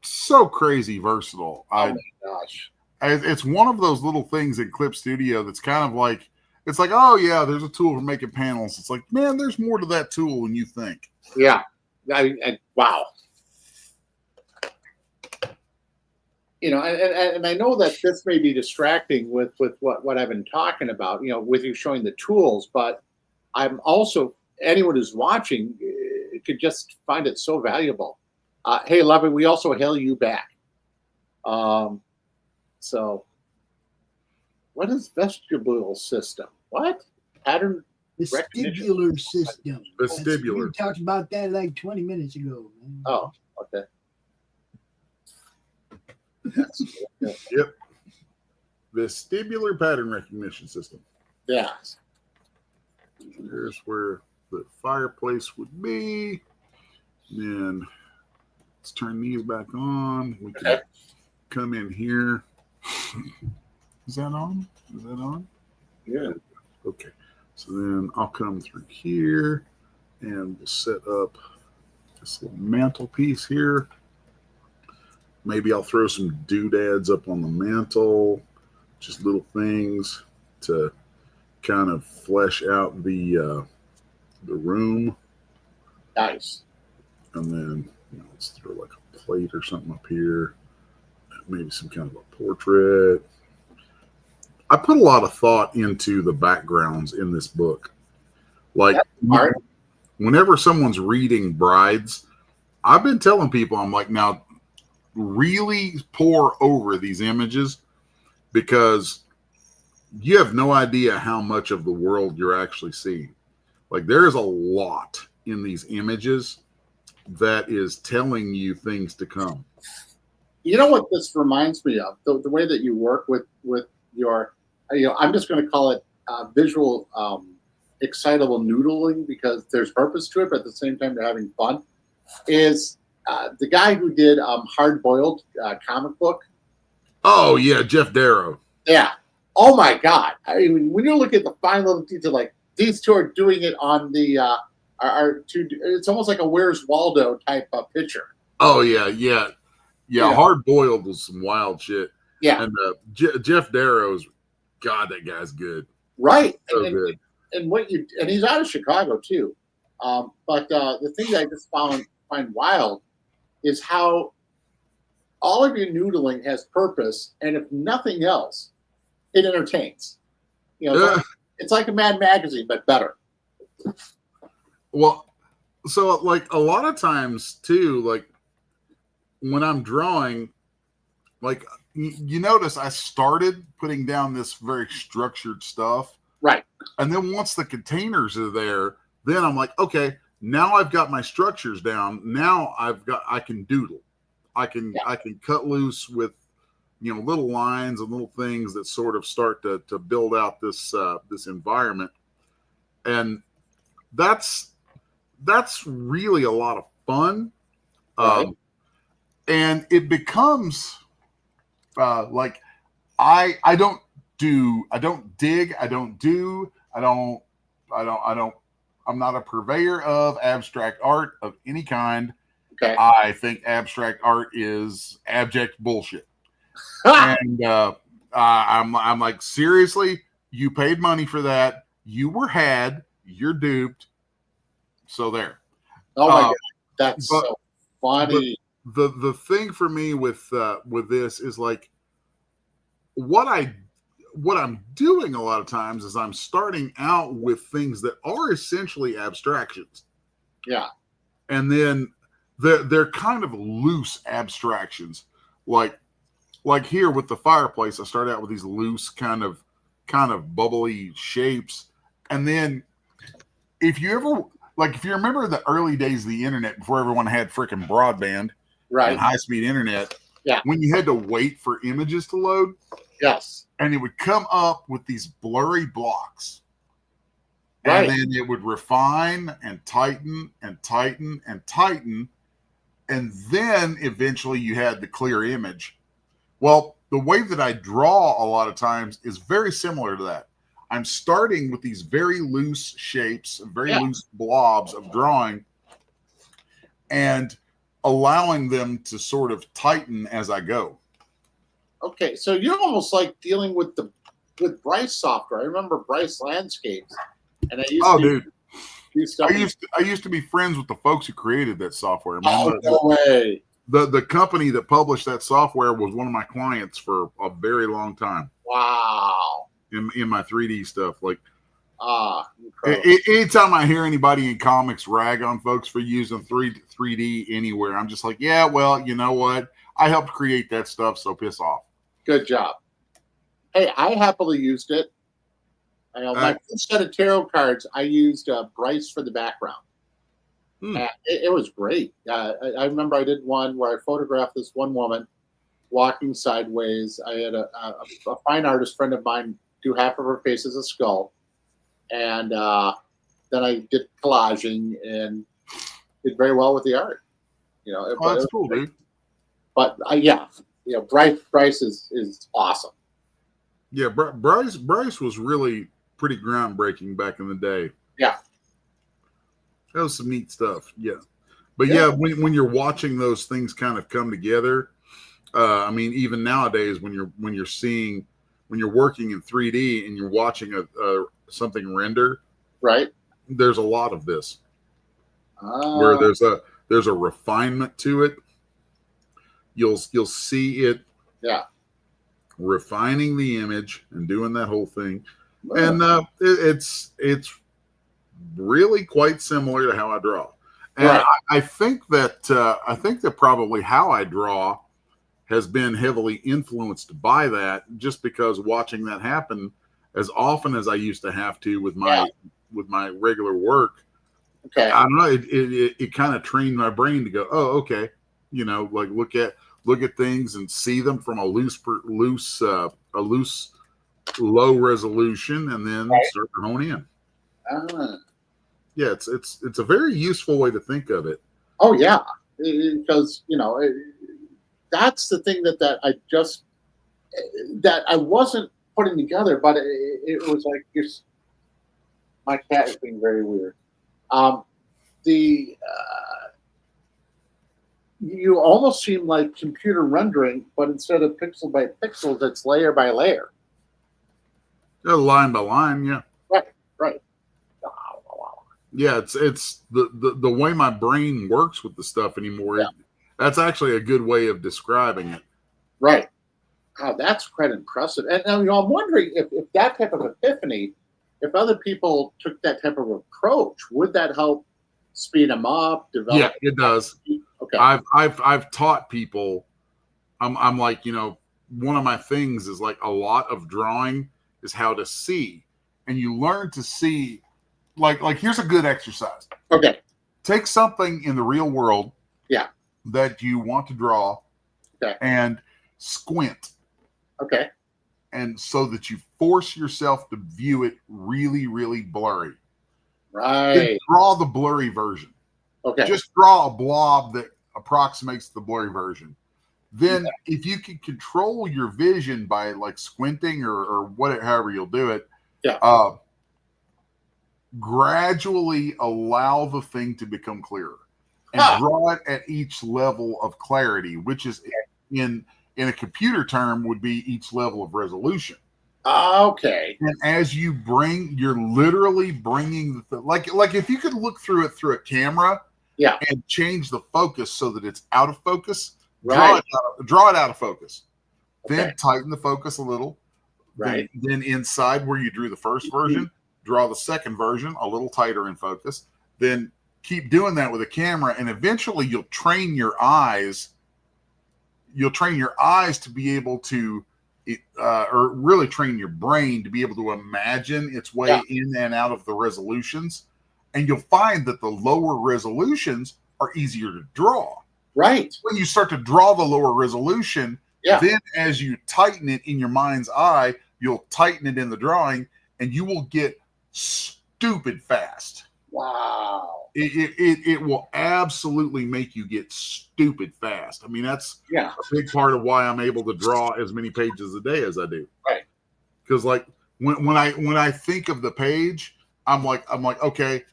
so crazy versatile. Oh my gosh. It's one of those little things in Clip Studio that's kind of like, it's like, oh yeah, there's a tool for making panels. It's like, man, there's more to that tool than you think. Yeah. Wow. You know, and I know that this may be distracting with what I've been talking about, you know, with you showing the tools, but I'm also, anyone who's watching could just find it so valuable. Hey, Lovey, we also hail you back. So what is vestibular system? What? Pattern Vestibular system. Vestibular. We talked about that like 20 minutes ago, man. Oh, okay. Yep. Vestibular pattern recognition system. Yeah. Here's where the fireplace would be. Then let's turn these back on. We can come in here. Is that on? Is that on? Yeah. Okay. So then I'll come through here and we'll set up this little mantelpiece here. Maybe I'll throw some doodads up on the mantle, just little things to kind of flesh out the room. Nice. And then let's throw like a plate or something up here. Maybe some kind of a portrait. I put a lot of thought into the backgrounds in this book. Like whenever someone's reading Brides, I've been telling people, I'm like, now really pour over these images because you have no idea how much of the world you're actually seeing. Like there is a lot in these images, that is telling you things to come. You know what this reminds me of? The way that you work with your, I'm just going to call it visual excitable noodling, because there's purpose to it, but at the same time you're having fun, is the guy who did Hard Boiled comic book. Oh yeah, Jeff Darrow. Yeah. Oh my God. I mean, when you look at the fine little detail, like these two are doing it on the it's almost like a Where's Waldo type of picture. Oh yeah. Hard Boiled was some wild shit. Yeah. And Jeff Darrow's, God, that guy's good. Right. So good. And he's out of Chicago too. But the thing that I just find wild is how all of your noodling has purpose, and if nothing else, it entertains. It's like a Mad Magazine, but better. Well, so like a lot of times too, like when I'm drawing, like you notice I started putting down this very structured stuff. Right. And then once the containers are there, then I'm like, okay, now I've got my structures down. Now I can doodle. I can cut loose with, little lines and little things that sort of start to build out this environment. And that's really a lot of fun. Right. And it becomes like I don't dig, I'm not a purveyor of abstract art of any kind. Okay. I think abstract art is abject bullshit. And I'm like, seriously, you paid money for that. You were had, you're duped. So there. Oh my God. That's so funny. The thing for me with this is like what I'm doing a lot of times is I'm starting out with things that are essentially abstractions. Yeah. And then they're kind of loose abstractions. Like here with the fireplace, I start out with these loose kind of bubbly shapes. And then if you remember the early days of the internet before everyone had freaking broadband, right, and high-speed internet, yeah, when you had to wait for images to load, yes, and it would come up with these blurry blocks, right, and then it would refine and tighten and tighten and tighten, and then eventually you had the clear image. Well, the way that I draw a lot of times is very similar to that. I'm starting with these very loose shapes, very loose blobs of drawing, and allowing them to sort of tighten as I go. Okay, so you're almost like dealing with Bryce software. I remember Bryce Landscapes, and I used to do stuff. I used to be friends with the folks who created that software. Oh, no way. The company that published that software was one of my clients for a very long time. Wow. In my 3D stuff, like incredible. anytime I hear anybody in comics rag on folks for using 3D anywhere, I'm just like, yeah, well, you know what? I helped create that stuff, so piss off. Good job. Hey, I happily used it. My first set of tarot cards, I used Bryce for the background. It was great. I remember I did one where I photographed this one woman walking sideways. I had a fine artist friend of mine do half of her face as a skull, and then I did collaging and did very well with the art. That's cool, dude. But Bryce is awesome. Yeah, Bryce was really pretty groundbreaking back in the day. Yeah, that was some neat stuff. Yeah, but yeah, when you're watching those things kind of come together, I mean, even nowadays when you're working in 3D and you're watching something render, right? There's a lot of this where there's a refinement to it. You'll see it, refining the image and doing that whole thing, and it's really quite similar to how I draw. And right. I think that probably how I draw has been heavily influenced by that, just because watching that happen as often as I used to have to with my regular work, Okay. I don't know. It kind of trained my brain to go, oh, okay, like look at things and see them from a loose low resolution, and then start to hone in. Yeah, it's a very useful way to think of it. Oh yeah, because that's the thing that I wasn't putting together, but it was like my cat is being very weird. You almost seem like computer rendering, but instead of pixel by pixels, it's layer by layer. Line by line, yeah. Right. Yeah, it's the way my brain works with the stuff anymore. Yeah. That's actually a good way of describing it. Right. Wow, that's quite impressive. And I'm wondering if that type of epiphany, if other people took that type of approach, would that help speed them up, develop? Yeah, it does. Okay. I've taught people. I'm like, one of my things is like a lot of drawing is how to see, and you learn to see. Like here's a good exercise. Okay. Take something in the real world. Yeah. That you want to draw. Okay. And squint. Okay. And so that you force yourself to view it really, really blurry. Right. Then draw the blurry version. Okay. Just draw a blob that approximates the blurry version. Then if you can control your vision by like squinting or whatever, however you'll do it. Yeah. Gradually allow the thing to become clearer and draw it at each level of clarity, which is in a computer term would be each level of resolution. Okay. And as you're literally bringing like if you could look through it through a camera, and change the focus so that it's out of focus, draw it out of focus. Then tighten the focus a little. Right. Then inside where you drew the first version, draw the second version a little tighter in focus. Then keep doing that with a camera, and eventually you'll train your eyes. You'll train your eyes to be able to, or really train your brain to be able to imagine its way in and out of the resolutions. And you'll find that the lower resolutions are easier to draw. Right. When you start to draw the lower resolution, then as you tighten it in your mind's eye, you'll tighten it in the drawing, and you will get stupid fast. Wow. It will absolutely make you get stupid fast. I mean, that's a big part of why I'm able to draw as many pages a day as I do. Right. Because like when I think of the page, I'm like, okay,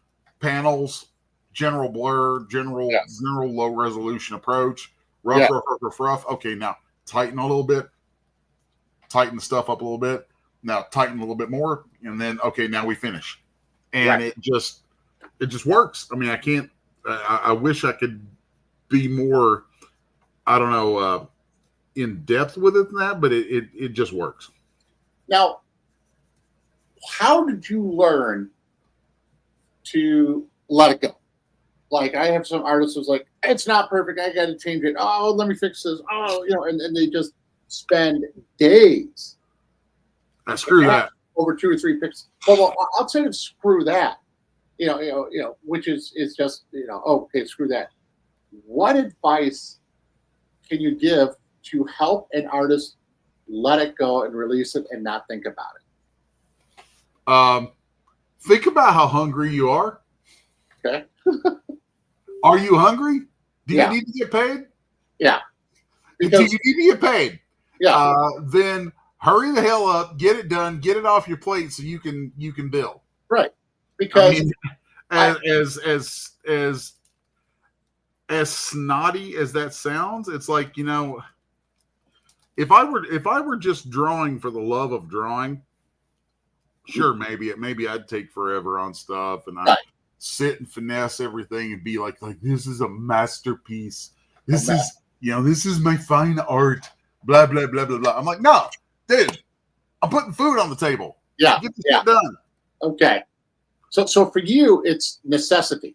panels, general blur, general low resolution approach, rough. Okay, now tighten a little bit, tighten the stuff up a little bit. Now tighten a little bit more, and then okay, now we finish. And it just works. I mean, I can't. I wish I could be more, I don't know, in depth with it than that, but it just works. Now, how did you learn to let it go? Like I have some artists who's like, it's not perfect. I got to change it. Oh, let me fix this. Oh, and they just spend days. Screw that. Over 2 or 3 picks. Well, I'll say screw that. Which is just okay, screw that. What advice can you give to help an artist let it go and release it and not think about it? Think about how hungry you are. Okay. Are you hungry? Do you need to get paid? Yeah. Because do you need to get paid? Yeah. Then hurry the hell up, get it done, get it off your plate so you can bill. Right. Because as snotty as that sounds, it's like, if I were just drawing for the love of drawing, sure, maybe I'd take forever on stuff and I'd sit and finesse everything and be like this is a masterpiece. This is my fine art. Blah blah blah blah blah. I'm like, no, dude, I'm putting food on the table. Yeah, get this shit done. Okay. So for you, it's necessity.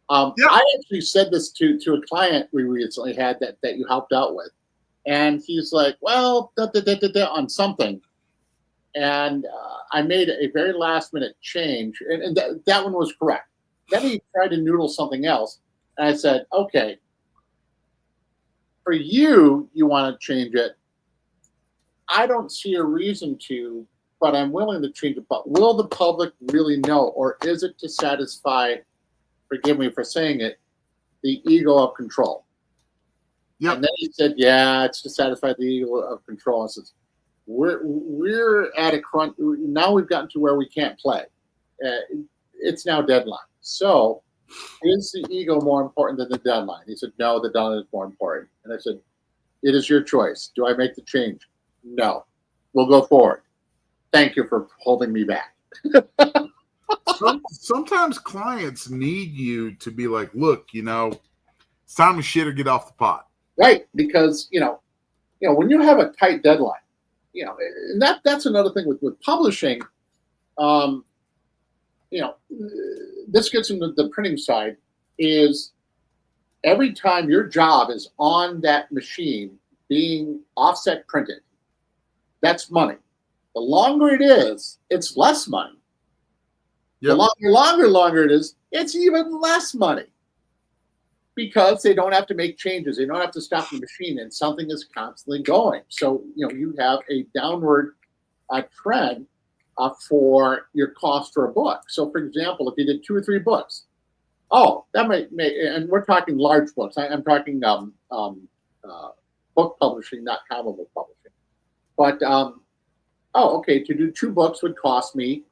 I actually said this to a client we recently had that you helped out with, and he's like, well, on something, and I made a very last minute change, and that one was correct. Then he tried to noodle something else. And I said, okay, for you, you want to change it. I don't see a reason to, but I'm willing to change it. But will the public really know? Or is it to satisfy, forgive me for saying it, the ego of control? Yep. And then he said, yeah, it's to satisfy the ego of control. And says, we're at a crunch. Now we've gotten to where we can't play. It's now deadline. So is the ego more important than the deadline? He said, no, the deadline is more important. And I said, it is your choice. Do I make the change? No. We'll go forward. Thank you for holding me back. Sometimes clients need you to be like, look, it's time to shit or get off the pot. Right. Because, when you have a tight deadline, and that's another thing with publishing, this gets into the printing side, is every time your job is on that machine being offset printed, that's money. The longer it is, it's less money. Yep. The longer it is, it's even less money. Because they don't have to make changes. They don't have to stop the machine, and something is constantly going. So, you have a downward trend for your cost for a book. So, for example, if you did 2 or 3 books, that may, and we're talking large books. I'm talking book publishing, not comic book publishing. But, okay, to do 2 books would cost me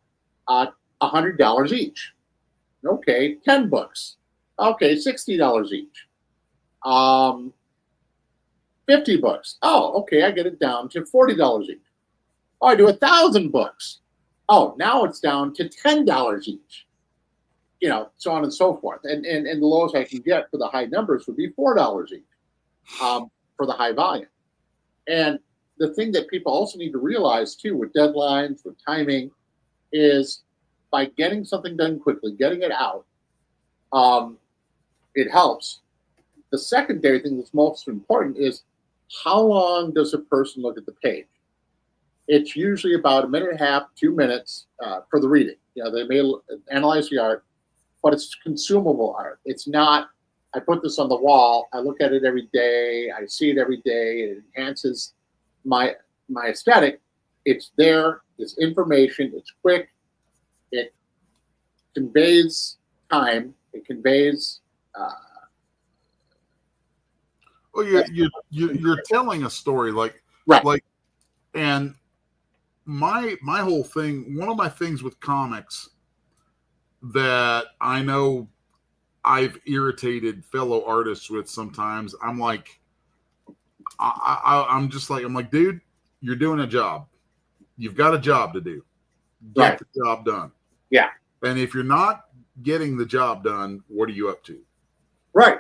$100 each. Okay, 10 books. Okay, $60 each. 50 books. Okay, I get it down to $40 each. I do 1,000 books. Now it's down to $10 each. So on and so forth. And the lowest I can get for the high numbers would be $4 each for the high volume. And the thing that people also need to realize too, with deadlines, with timing, is by getting something done quickly, getting it out, it helps. The secondary thing that's most important is how long does a person look at the page? It's usually about 1.5 minutes, 2 minutes for the reading. They may analyze the art, but it's consumable art. It's not, I put this on the wall, I look at it every day, I see it every day, it enhances my aesthetic. It's there, it's information, it's quick, it conveys time, it conveys well, you're telling a story, and my whole thing, one of my things with comics that I know I've irritated fellow artists with sometimes, I'm like, I'm like, dude, you're doing a job. You've got a job to do. Get the job done. Yeah. And if you're not getting the job done, what are you up to? Right.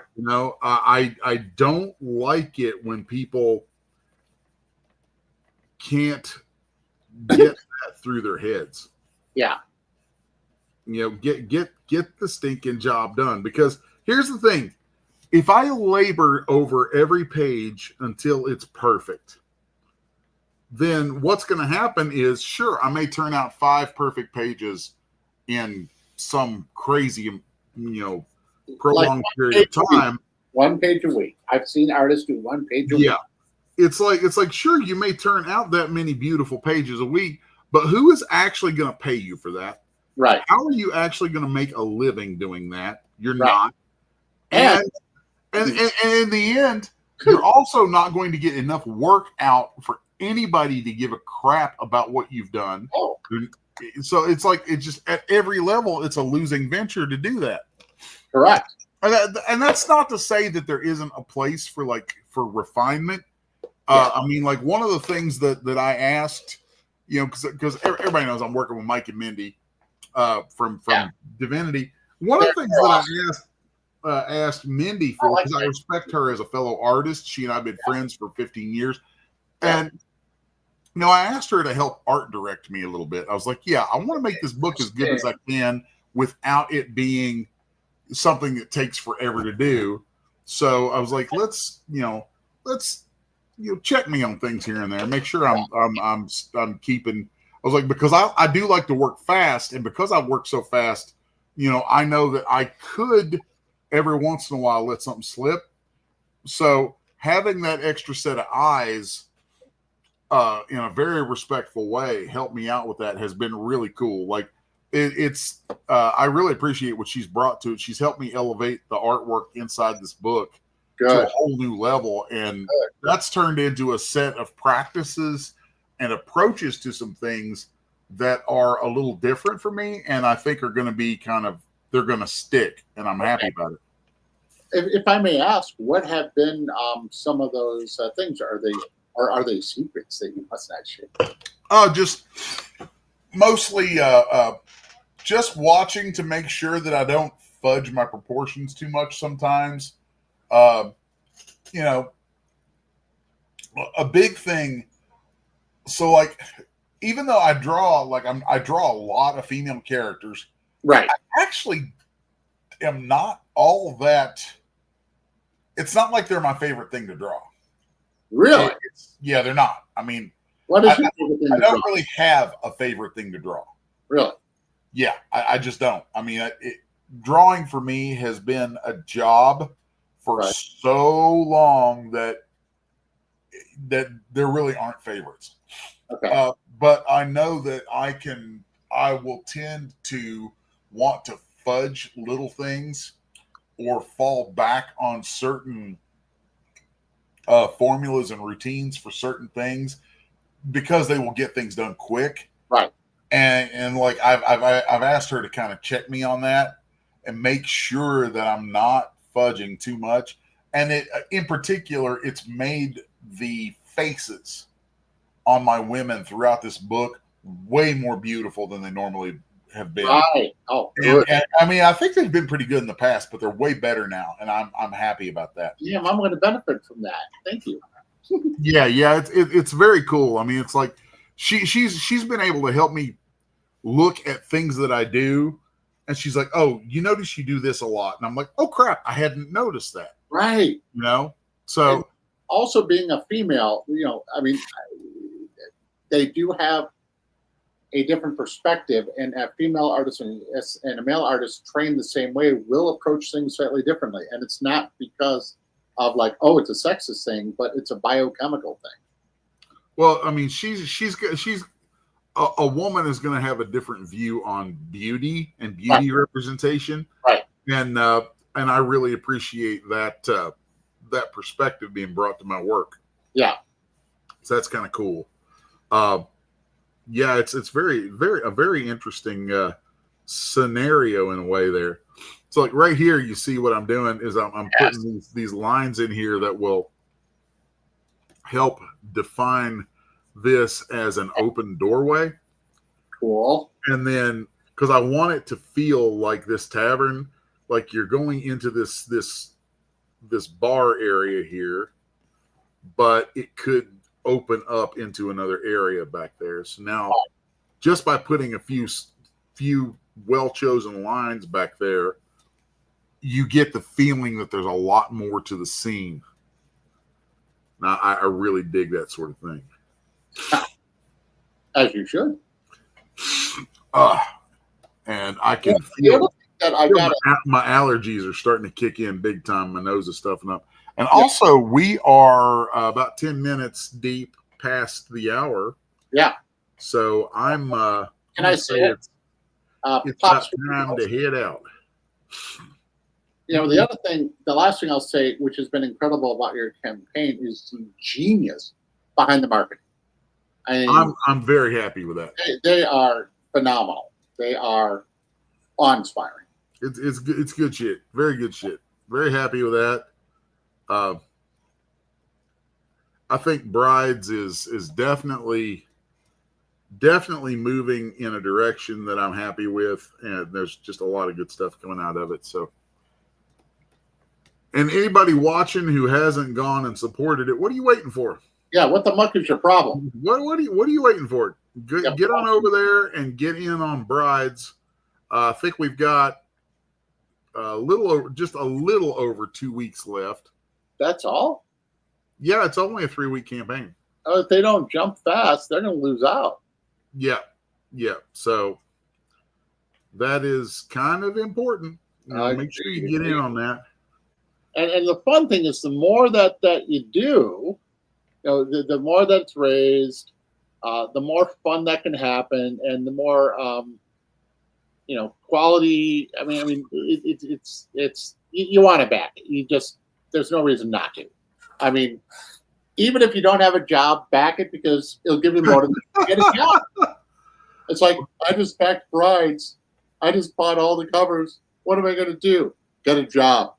I don't like it when people can't get that through their heads. Yeah. Get the stinking job done. Because here's the thing. If I labor over every page until it's perfect, then what's going to happen is, sure, I may turn out 5 perfect pages in some crazy, prolonged period of time. 1 page a week. I've seen artists do 1 page a week. Yeah. It's like, sure, you may turn out that many beautiful pages a week, but who is actually going to pay you for that? Right. How are you actually going to make a living doing that? You're Right. not. And in the end, you're also not going to get enough work out for anybody to give a crap about what you've done. Oh. So it's like, it's just at every level, it's a losing venture to do that. Correct. And that's not to say that there isn't a place for refinement. I mean, like, one of the things that I asked, because everybody knows I'm working with Mike and Mindy from Divinity. One of the things that I asked Mindy for, because I respect her as a fellow artist. She and I have been friends for 15 years. And, I asked her to help art direct me a little bit. I was like, I want to make this book as good as I can without it being something that takes forever to do. So I was like, let's check me on things here and there, make sure I'm keeping. I was like, because I do like to work fast, and because I work so fast, I know that I could every once in a while let something slip. So having that extra set of eyes in a very respectful way help me out with that has been really cool. Like it's I really appreciate what she's brought to it. She's helped me elevate the artwork inside this book to a whole new level, and that's turned into a set of practices and approaches to some things that are a little different for me, and I think are going to be they're going to stick, and I'm happy about it. If I may ask, what have been some of those things? Are they secrets that you must not share? Just mostly just watching to make sure that I don't fudge my proportions too much sometimes. A big thing. So like, even though I draw I draw a lot of female characters, right? I actually am not all that. It's not like they're my favorite thing to draw. Really? Yeah, they're not. I mean, what is your favorite thing? I don't really have a favorite thing to draw. Really? Yeah, I just don't. I mean, drawing for me has been a job for so long that there really aren't favorites. Okay. But I know that I will tend to want to fudge little things or fall back on certain formulas and routines for certain things because they will get things done quick. Right. And like I've asked her to kind of check me on that and make sure that I'm not fudging too much. And in particular, it's made the faces on my women throughout this book way more beautiful than they normally have been. Right. Oh, good. And I mean, I think they've been pretty good in the past, but they're way better now, and I'm happy about that. Yeah, I'm going to benefit from that. Thank you. Yeah, it's very cool. I mean, it's like she's been able to help me look at things that I do, and she's like, "Oh, you notice you do this a lot," and I'm like, "Oh crap, I hadn't noticed that." Right. So and also being a female, I mean, they do have a different perspective, and a female artist and a male artist trained the same way will approach things slightly differently, and it's not because of like, oh, it's a sexist thing, but it's a biochemical thing. Well, I mean, she's a woman is going to have a different view on beauty and beauty representation, right? And I really appreciate that that perspective being brought to my work. Yeah, so that's kind of cool. Yeah, it's a very interesting scenario in a way there. So like right here, you see what I'm doing is I'm putting these lines in here that will help define this as an open doorway. Cool. And then because I want it to feel like this tavern, like you're going into this bar area here, but it could open up into another area back there. So now just by putting a few well-chosen lines back there, you get the feeling that there's a lot more to the scene. Now, I really dig that sort of thing. As you should. And I can feel that my allergies are starting to kick in big time. My nose is stuffing up. And also, we are about 10 minutes deep past the hour. Yeah. So I'm. Can I say it? It's about time to head out. The other thing, the last thing I'll say, which has been incredible about your campaign, is the genius behind the marketing. I'm very happy with that. They are phenomenal. They are awe-inspiring. It's good shit. Very good shit. Very happy with that. I think Brides is definitely moving in a direction that I'm happy with, and there's just a lot of good stuff coming out of it. So, and anybody watching who hasn't gone and supported it, what are you waiting for? Yeah, what the muck is your problem? What are you waiting for? Get on over there and get in on Brides. I think we've got just a little over 2 weeks left. That's all? Yeah, it's only a 3-week campaign. Oh, if they don't jump fast, they're going to lose out. Yeah. So that is kind of important. Make sure you get in on that. And the fun thing is, the more that you do, the more that's raised, the more fun that can happen, and the more quality. I mean, it's you want to back it. There's no reason not to. I mean, even if you don't have a job, back it, because it'll give you motivation to get a job. It's like, I just backed Brides. I just bought all the covers. What am I going to do? Get a job.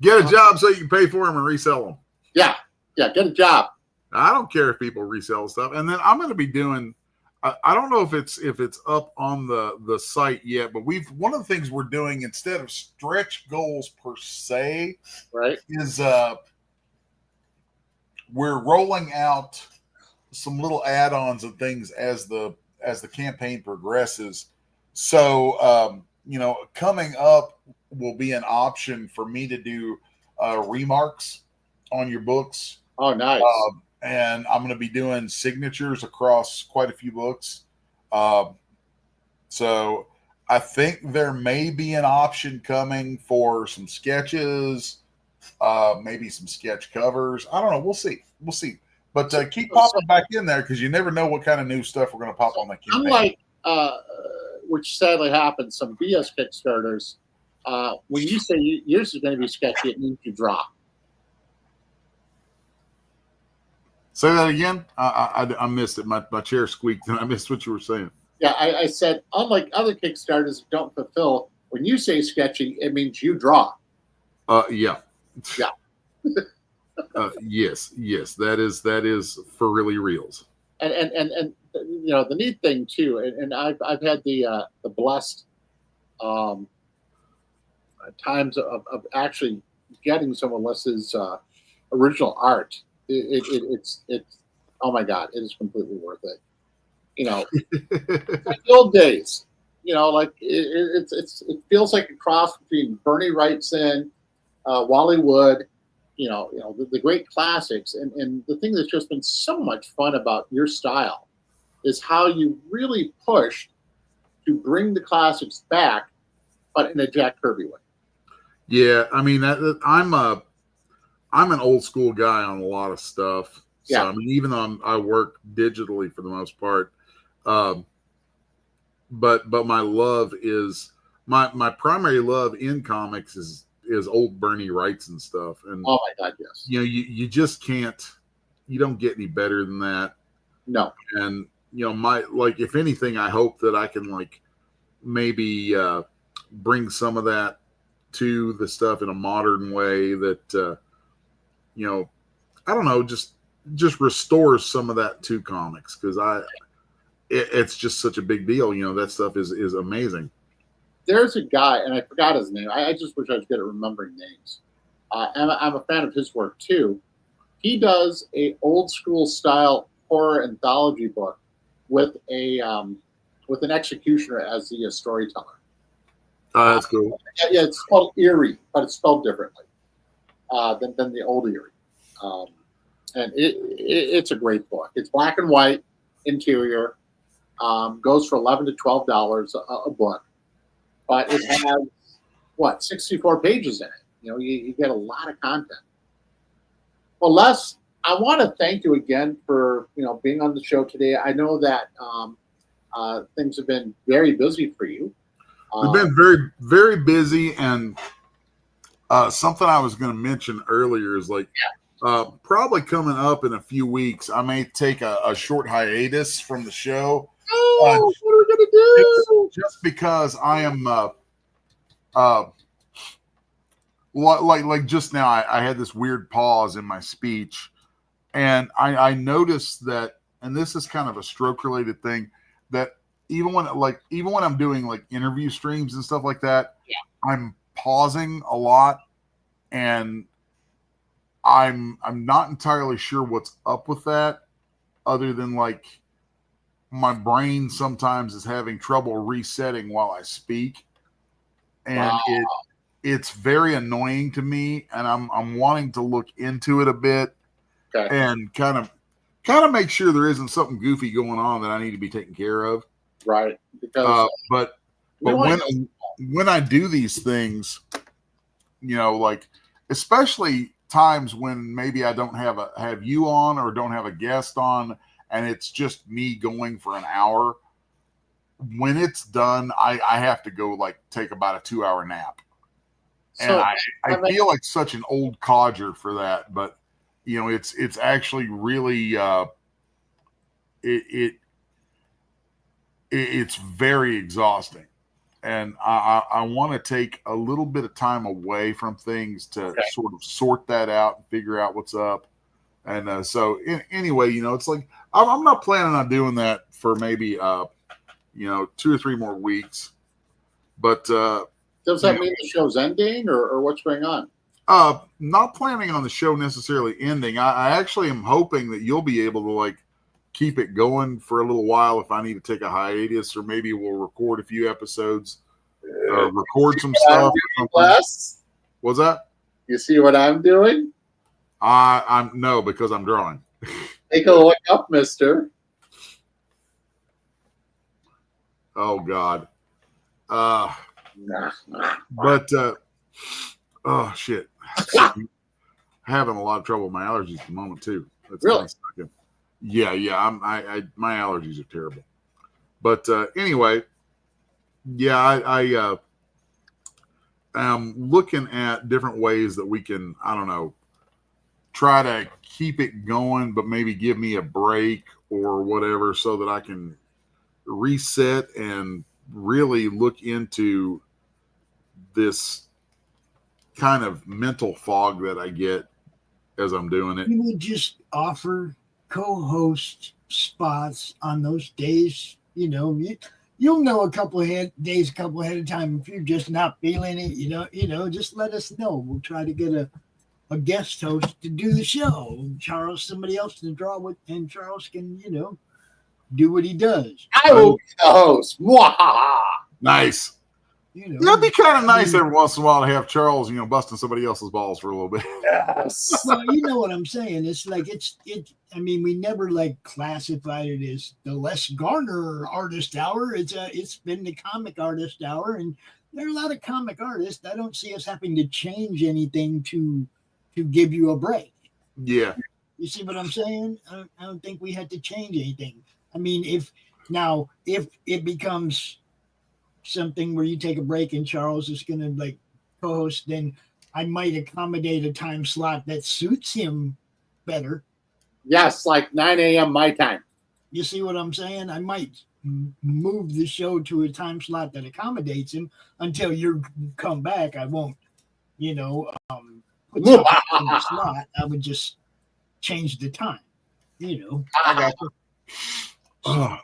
Get a job so you can pay for them and resell them. Yeah, get a job. I don't care if people resell stuff. And then I'm going to be doing. I don't know if it's up on the site yet, but one of the things we're doing, instead of stretch goals per se, right, is we're rolling out some little add-ons and things as the campaign progresses. So coming up will be an option for me to do remarks on your books. Oh, nice. And I'm going to be doing signatures across quite a few books. So I think there may be an option coming for some sketches, maybe some sketch covers. I don't know. We'll see. But keep popping back in there, because you never know what kind of new stuff we're going to pop on the campaign. Unlike, which sadly happens, some BS Kickstarters, when you say yours is going to be sketchy, it means you draw. Say that again. I missed it. My chair squeaked, and I missed what you were saying. Yeah, I said, unlike other Kickstarters that don't fulfill, when you say sketchy, it means you draw. Yeah. Yes, that is for really reals. And the neat thing too, and I've had the blessed times of actually getting some of Les's original art. It's oh my God, it is completely worth it. Like the old days. Like it feels like a cross between Bernie Wrightson, Wally Wood, the great classics. And the thing that's just been so much fun about your style is how you really pushed to bring the classics back, but in a Jack Kirby way. Yeah, I mean, I'm an old school guy on a lot of stuff. So, yeah. I mean, even though I work digitally for the most part, but my love is my primary love in comics is old Bernie Wrightson stuff. And oh my God, yes. You just can't. You don't get any better than that. No. And if anything, I hope that I can maybe bring some of that to the stuff in a modern way that I don't know, just restores some of that to comics, because it's just such a big deal. That stuff is amazing. There's a guy, and I forgot his name. I just wish I was good at remembering names. And I'm a fan of his work too. He does a old school style horror anthology book with an executioner as the storyteller. That's cool. Yeah, it's called Eerie, but it's spelled differently than the old Eerie. And it's a great book. It's black and white interior. Goes for $11 to $12 a book, but it has 64 pages in it. You get a lot of content. Well, Les, I want to thank you again for being on the show today. I know that things have been very busy for you. We've been very, very busy, and something I was going to mention earlier is probably coming up in a few weeks, I may take a short hiatus from the show. Oh, what are we going to do? Just because I am, like just now, I had this weird pause in my speech, and I noticed that, and this is kind of a stroke-related thing, that even when I'm doing interview streams and stuff like that, I'm pausing a lot, and I'm not entirely sure what's up with that, other than my brain sometimes is having trouble resetting while I speak, and it's very annoying to me, and I'm wanting to look into it a bit, and kind of make sure there isn't something goofy going on that I need to be taking care of. Right. Because but when I do these things, like especially times when maybe I don't have you on or don't have a guest on, and it's just me going for an hour. When it's done, I have to go take about a 2-hour nap. So, and I feel like such an old codger for that, but it's actually really it's very exhausting, and I want to take a little bit of time away from things to sort of sort that out and figure out what's up. And so anyway, it's like I'm not planning on doing that for maybe 2 or 3 more weeks. But does that mean the show's ending, or what's going on? Not planning on the show necessarily ending. I actually am hoping that you'll be able to keep it going for a little while if I need to take a hiatus, or maybe we'll record a few episodes, record some stuff. What's that? You see what I'm doing? I'm no, because I'm drawing. Take a look up, mister. Oh God. But oh shit. Having a lot of trouble with my allergies at the moment too. That's really? Yeah. My allergies are terrible. But anyway, yeah, I am looking at different ways that we can, I don't know, try to keep it going, but maybe give me a break or whatever so that I can reset and really look into this kind of mental fog that I get as I'm doing it. You would just offer co-host spots on those days. You'll know a couple ahead of time if you're just not feeling it. Just let us know. We'll try to get a guest host to do the show. Charles, somebody else to draw with, and Charles can do what he does. I will be the host. Nice. That'd be kind of nice every once in a while to have Charles, busting somebody else's balls for a little bit. Yes. Well, you know what I'm saying. It's like I mean, we never classified it as the Les Garner Artist Hour. It's been the Comic Artist Hour, and there are a lot of comic artists. I don't see us having to change anything to give you a break. Yeah. You see what I'm saying? I don't think we had to change anything. I mean, if it becomes something where you take a break and Charles is going to co-host, then I might accommodate a time slot that suits him better. Yes, 9 a.m. my time. You see what I'm saying? I might move the show to a time slot that accommodates him until you come back. I won't, put something in the slot. I would just change the time. I got you. So,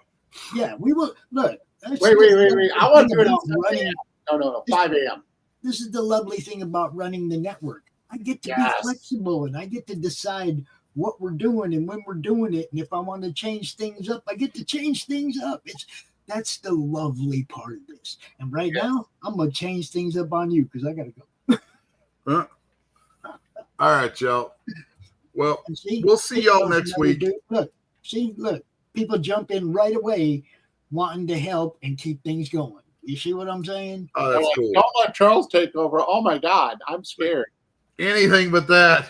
yeah, we will look. Wait. I want to do it at 7 a.m. No, 5 a.m. This is the lovely thing about running the network. I get to be flexible, and I get to decide what we're doing and when we're doing it. And if I want to change things up, I get to change things up. That's the lovely part of this. And right now, I'm going to change things up on you because I got to go. All right, y'all. Well, we'll see y'all next week. Look, people jump in right away wanting to help and keep things going. You see what I'm saying? Oh, that's cool. Don't let Charles take over. Oh my God, I'm scared. Anything but that.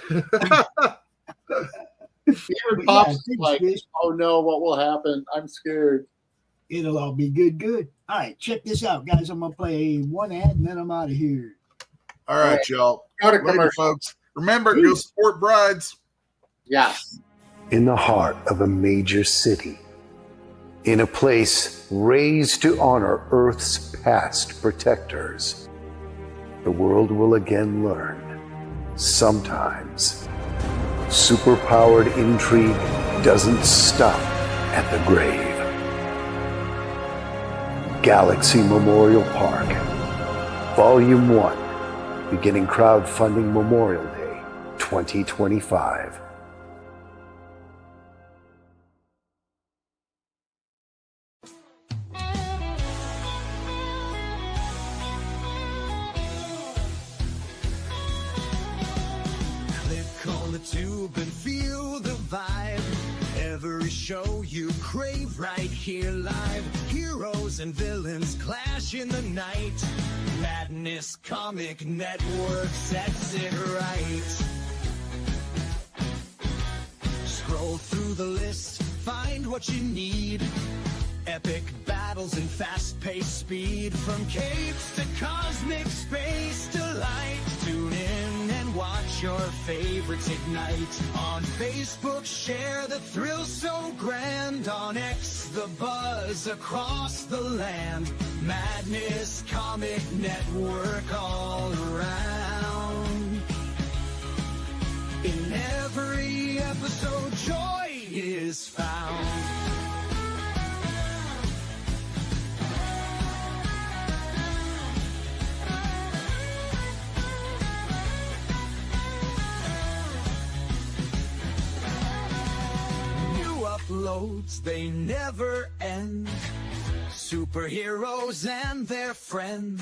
Even Pop's oh no, what will happen? I'm scared. It'll all be good. All right, check this out, guys. I'm gonna play one ad and then I'm out of here. All right, y'all. Go to commercial, folks. Remember, go support brides. Yes. In the heart of a major city, in a place raised to honor Earth's past protectors, the world will again learn, sometimes, superpowered intrigue doesn't stop at the grave. Galaxy Memorial Park, Volume 1, beginning crowdfunding Memorial Day 2025. Tube and feel the vibe. Every show you crave right here live. Heroes and villains clash in the night. Madness Comic Network sets it right. Scroll through the list, find what you need. Epic battles and fast-paced speed. From capes to cosmic space delight. Tune in and watch your favorites ignite. On Facebook, share the thrill so grand. On X, the buzz across the land. Madness Comic Network all around. In every episode, joy is found. Uploads, they never end. Superheroes and their friends.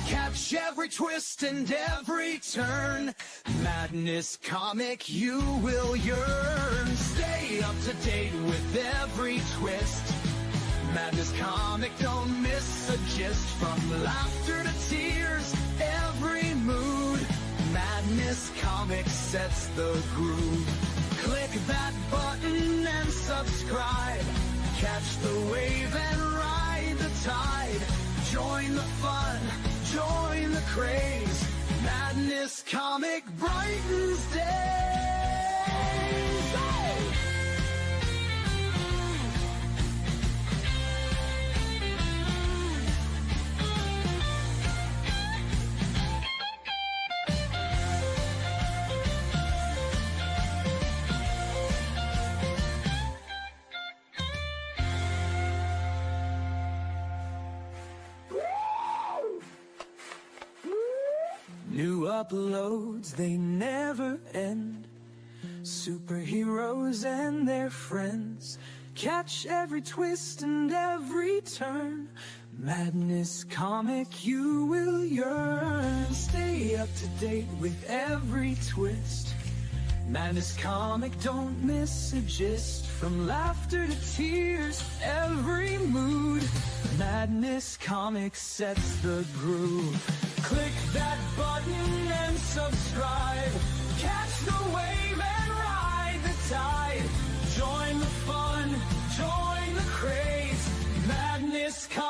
Catch every twist and every turn. Madness Comic, you will yearn. Stay up to date with every twist. Madness Comic, don't miss a gist. From laughter to tears, every mood. Madness Comic sets the groove. Click that button and subscribe. Catch the wave and ride the tide. Join the fun, join the craze. Madness Comic brightens days. Hey! New uploads, they never end. Superheroes and their friends. Catch every twist and every turn. Madness Comic, you will yearn. Stay up to date with every twist. Madness Comic, don't miss a gist. From laughter to tears, every mood. Madness Comic sets the groove. Click that button and subscribe. Catch the wave and ride the tide. Join the fun, join the craze. Madness Comic.